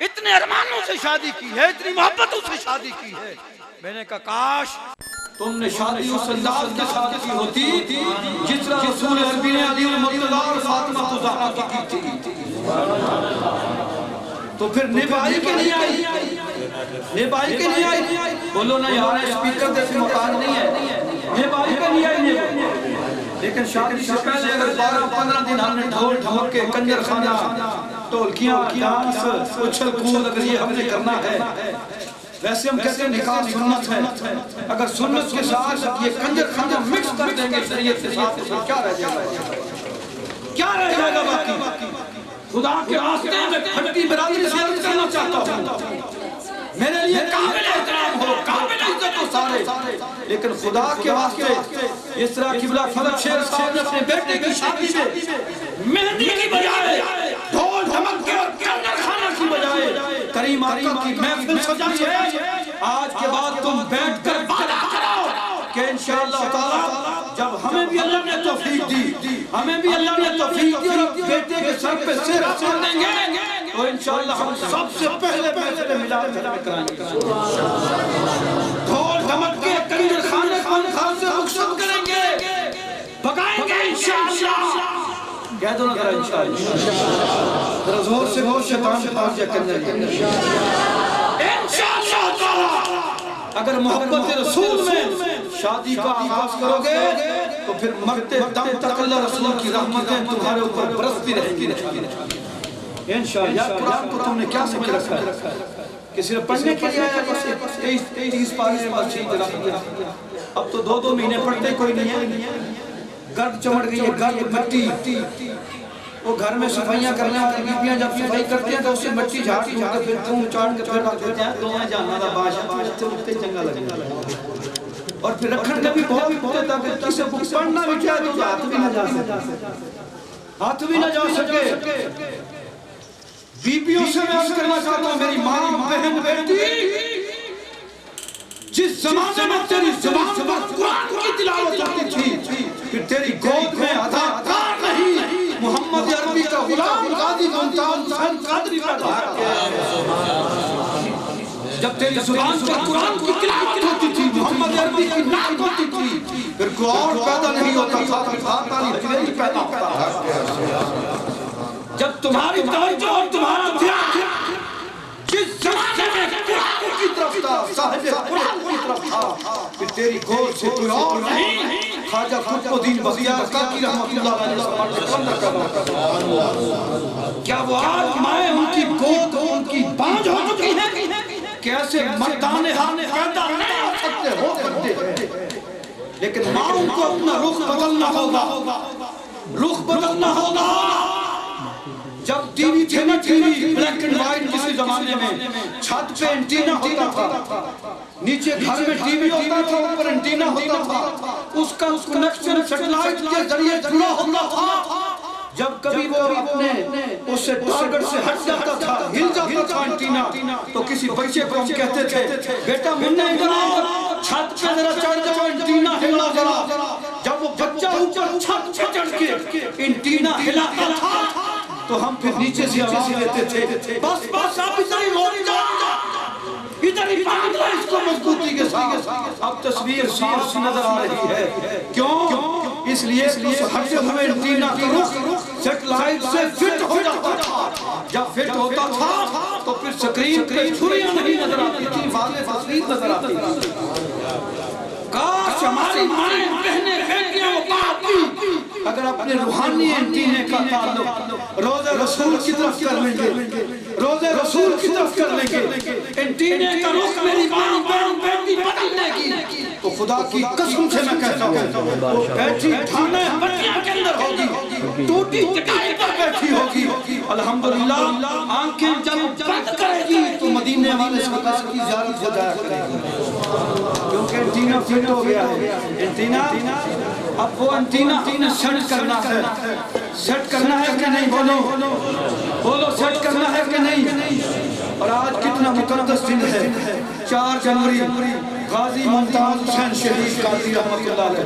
इतने अरमानों से शादी की है, इतनी मोहब्बतों से शादी की है। मैंने कहा काश तुमने शादी उस अंदाज के साथ की होती जिस तरह रसूल अरबी ने अली मुर्तज़ा और फातिमा को ज़हरा की थी। तो फिर निभाई के नहीं आई, निभाई के नहीं आई। बोलो ना यार, स्पीकर जैसे मकान नहीं है, निभाई के नहीं आई। लेकिन शादी से पहले अगर 12-15 दिन हमने ढोल ढमके, कंजर खाना, ढोलकियां, डांस, उछल कूद अगर ये हमने करना है, वैसे हम कहते हैं निकाह सुन्नत है, अगर सुन्नत के साथ ये कंजर खाना मिक्स कर देंगे शरीयत के साथ, तो क्या रह जाएगा? क्या रह जाएगा बाकी? खुदा के वास्ते में फटती बरादरी से अर्ज करना चाहता हूँ, मेरे लिए काबिल एहतराम हो, काबिल इज्जत हो सारे, लेकिन खुदा के वास्ते इस तरह किबला फलक शेर साहब ने अपने बेटे की शादी से मेहंदी की बजाय ढोल धमके और कंजर खाना की बजाय करीम आका की महफिल सजाई है। आज के बाद तुम बैठकर वादा करो कि इंशाअल्लाह ताला जब हमें भी अल्लाह ने तौफीक दी, हमें भी अल्लाह ने तौफीक दी और बेटे के सर पे सिर रख देंगे, तो इंशाअल्लाह हम सबसे पहले फैसले मिलाद में कराएंगे। ढोल धमके कंजर खाने खान से रुखसत करेंगे, भगाएंगे इंशाअल्लाह। कह दो ना जरा इंशाअल्लाह, जरा जोर से बोल, शैतान भाग जाए कंजर इंशाअल्लाह ताला। अगर मोहब्बत रसूल में शादी का आगाज करोगे तो फिर मरते दम तक अल्लाह रसूल की रहमतें तुम्हारे ऊपर बरसती रहेंगी इंशाअल्लाह। कुरान को तुमने क्या समझ रखा है कि सिर्फ पढ़ने के लिए आया, बस 23 पारे में बस ठीक है। अब तो 2-2 महीने पढ़ते कोई नहीं है, गर्द चमड़ गई है, गर्द मिट्टी। वो घर में सफाइयां करने वाली बीबियां जब सफाई करती हैं तो उससे मिट्टी झाड़ के फिर थूम चाट के फिर रख देते हैं, दोवें जाना दा बादशाह तो उठते चंगा लगेगा। और फिर रखन का भी बहुत होता ताकि किसी को पढ़ना भी चाहे तो हाथ भी ना जा सके, हाथ भी ना जा सके। बीबियों से मैं अर्ज करना चाहता हूं, मेरी मां, बहन, बेटी, जिस जमाने में तेरी ज़ुबान पर कुरान की तिलावत होती थी, फिर तेरी गोद में अदाकार नहीं मोहम्मद अरबी का गुलाम गाजी मुमताज हुसैन कादरी का भाग जब तेरी ज़ुबान पर कुरान की तिलावत होती थी, मोहम्मद अरबी की नात होती थी, फिर कोई और पैदा नहीं होता था, फिर खाता नहीं पैदा होता था। जब तुम्हारी तवज्जो और तुम्हारा ध्यान जिस जमाने में कुरान की तरफ था, साहिब कुरान की तरफ था, फिर तेरी गोद से कोई और नहीं ख्वाजा कुतुबुद्दीन बख्तियार काकी रहमतुल्लाह अलैह। क्या वो आज माए उनकी गोद उनकी बांझ हो चुकी है? कैसे मर्दाने पैदा नहीं हो सकते, हो सकते हैं, लेकिन माँ उनको अपना रुख बदलना होगा, रुख बदलना होगा। जब टीवी थे ना, टीवी ब्लैक एंड व्हाइट किसी जमाने में छत पे एंटीना होता था, नीचे घर में टीवी होता था, ऊपर एंटीना होता था, उसका कनेक्शन सैटेलाइट के जरिए जुड़ा होता था। जब कभी वो अपने उससे टारगेट से हट जाता था, हिल जाता था एंटीना, तो किसी बच्चे को हम कहते थे बेटा मुन्ने इधर आओ, छत पे जरा चढ़ जाओ, एंटीना हिला जरा। जब वो बच्चा ऊपर छत पे चढ़ के एंटीना हिलाता था तो हम फिर नीचे से आवाज देते थे, बस बस आप इधर ही रोक जाओ, इधर ही बांध लो इसको मजबूती के साथ। अब तस्वीर साफ नजर आ रही है, क्यों? इसलिए हर जगह हमें एंटीना का रुख सैटेलाइट से फिट हो जाता था। जब फिट होता था तो फिर स्क्रीन पे छुरियां नहीं नजर आती थी, वाले तस्वीर नजर आती थी। काश हमारी माएं, बहनें, बेटियां वो पापी अगर अपने रूहानी एंटीने का ताल्लुक रोज़े रसूल की तरफ कर लेंगे, रोज़े रसूल की तरफ कर लेंगे, एंटीने का रुख मेरी मां, बहन, बेटी बदल लेगी। तो खुदा की कसम से मैं कहता हूँ वो बैठी थाने पटिया के अंदर होगी, टूटी चटाई पर बैठी होगी, अल्हम्दुलिल्लाह आंखें जब बंद करेगी तो मदीने वाले सरकार की ज़ियारत हो जाया करेगी। क्योंकि एंटीना फिट हो गया है, एंटीना अब वो एंटीना सेट करना है, सेट करना है कि नहीं, बोलो बोलो सेट करना है कि नहीं। और आज कितना मुकद्दस दिन है, 4 जनवरी, गाजी मुमताज हुसैन शहीद कादरी रहमतुल्लाह अलैह,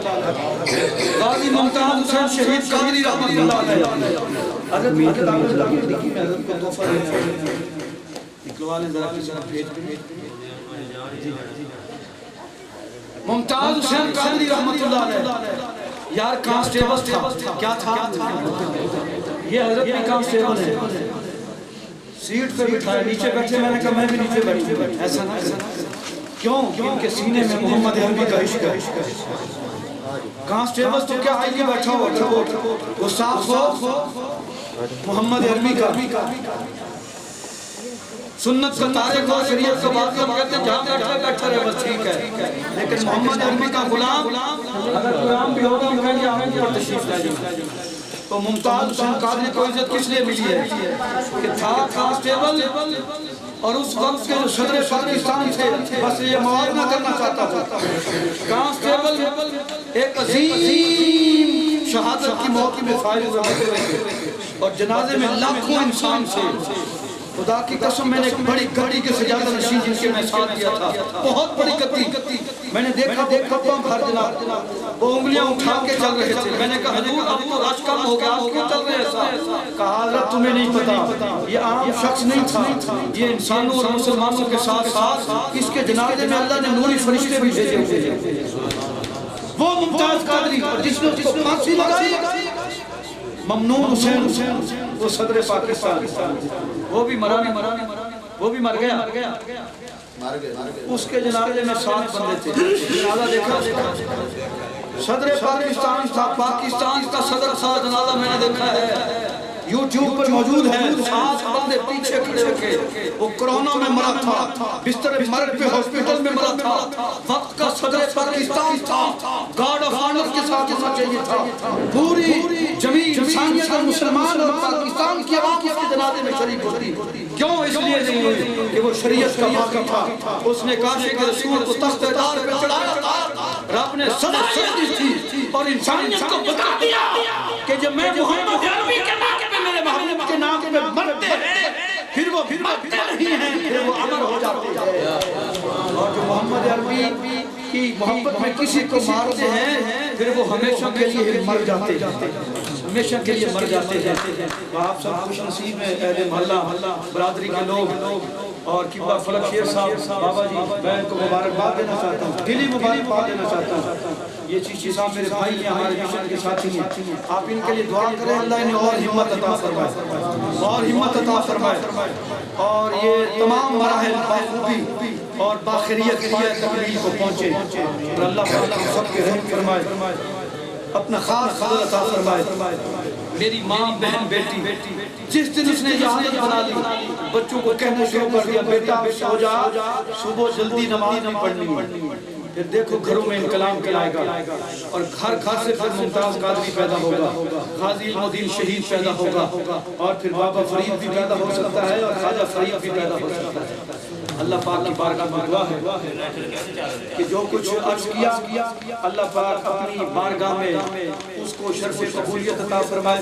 गाजी मुमताज हुसैन शहीद कादरी रहमतुल्लाह अलैह। हज़रत को तोहफा निकलवा लें जरा, किसी ने भेज मुमताज हुसैन कादरी रहमतुल्लाह अलैह। यार कांस्टेबल था, क्या था, ये हज़रत भी कांस्टेबल है, सीट पे बिठाया, नीचे बैठे, मैंने कहा मैं भी नीचे बैठूं, ऐसा ना क्यों, क्योंकि सीने में मोहम्मद अरबी का इश्क है। कांस्टेबल तो क्या आइए बैठा हो, वो साफ हो मोहम्मद अरबी का सुन्नत का तारे को शरीयत का बात हम कहते हैं, जहाँ बैठा रहे बस ठीक है। लेकिन मोहम्मद अरबी का गुलाम अगर गुलाम भी होगा हम कहेंगे हमें ऊपर तशरीफ लाइए। तो मुमताज हुसैन कादरी को इज्जत किस लिए मिली है कि था कांस्टेबल, और उस वक्त के जो सदर पाकिस्तान थे, बस ये मुआवजा करना चाहता था। कांस्टेबल एक अजीम शहादत की मौत में फाइल हुए और जनाजे में लाखों इंसान थे। खुदा की कसम मैंने एक बड़ी गड्डी के सजादा नशीन जिनके मैं साथ दिया था, बहुत बड़ी गड्डी, मैंने देखा भर जनाब वो उंगलियां उठा के चल रहे थे। मैंने कहा हुजूर अब तो रश कम हो गया, आप क्यों चल रहे हैं ऐसा? कहा हज़रत तुम्हें नहीं पता, ये आम शख्स नहीं था, ये इंसानों और मुसलमानों के साथ साथ इसके जनाजे में अल्लाह ने नूरी फरिश्ते भी भेजे हुए। वो मुमताज कादरी जिसने उसको फांसी लगाई, ममनून हुसैन वो सदर पाकिस्तान, वो भी मरा, वो भी मर गया। उसके जनाजे में 7 बंदे थे। जनाजा देखा, सदर पाकिस्तान था, पाकिस्तान का सदर था, जनाजा मैंने देखा है, यूट्यूब पर मौजूद है। 7 बंदे पीछे खड़े होके, वो कोरोना में मरा था, बिस्तर मर्ग पे हॉस्पिटल में मरा था, वक्त का सदर पाकिस्तान था, गार्ड ऑफ ऑनर के साथ होना चाहिए था। पूरी जमीन इंसानियत और मुसलमान और पाकिस्तान की आवाम उसके जनाजे में शरीक होती। क्यों? इसलिए नहीं हुई कि वो शरीयत का बाकी था, उसने काशे के रसूल को तख्त-ए-दार पे चढ़ाया था, रब ने सदा दी थी और इंसानियत को बता दिया कि जब मैं मोहम्मद अरबी के नाम पे, मेरे महबूब के नाम पे मरते हैं, फिर वो मरते नहीं हैं, फिर वो अमर हो जाते हैं। और जो मोहम्मद अरबी की मोहब्बत में किसी को मारते हैं, फिर वो हमेशा के लिए मर जाते हैं, हमेशा के लिए मर जाते हैं। तो आप सब खुश नसीब हैं, अहले मोहल्ला बरादरी के लोग, और किबला फलक शेर साहब बाबा जी, मैं इनको मुबारकबाद देना चाहता हूँ, दिली मुबारकबाद देना चाहता हूँ। ये चीची साहब मेरे भाई हैं, हमारे मिशन के साथी हैं, आप इनके लिए दुआ करें, अल्लाह इन्हें और हिम्मत अता फरमाए, और हिम्मत अता फरमाए, और ये तमाम मराहिल बाखूबी और बाखिरियत तकमील को पहुँचे, और अल्लाह पाक सबके रहम फरमाए, अपना खास फजल अता फरमाए। मेरी माँ, बहन, बेटी जिस दिन उसने ये आदत बना ली, बच्चों को कहना शुरू कर दिया, बेटा सो जा, सुबह जल्दी नमाज नहीं पढ़नी, फिर देखो घरों में इनकलाब खिलाएगा, और घर घर से फिर मुमताज कादरी पैदा होगा, गाजी इल्मुद्दीन शहीद पैदा होगा, और फिर बाबा फरीद भी पैदा हो सकता है, और ख्वाजा फरीद भी पैदा हो सकता है। अल्लाह पाक की बारगाह में दुआ है कि जो कुछ अर्ज किया, अल्लाह पाक अपनी बारगाह में उसको शर्फ कबूलियत अता फरमाए।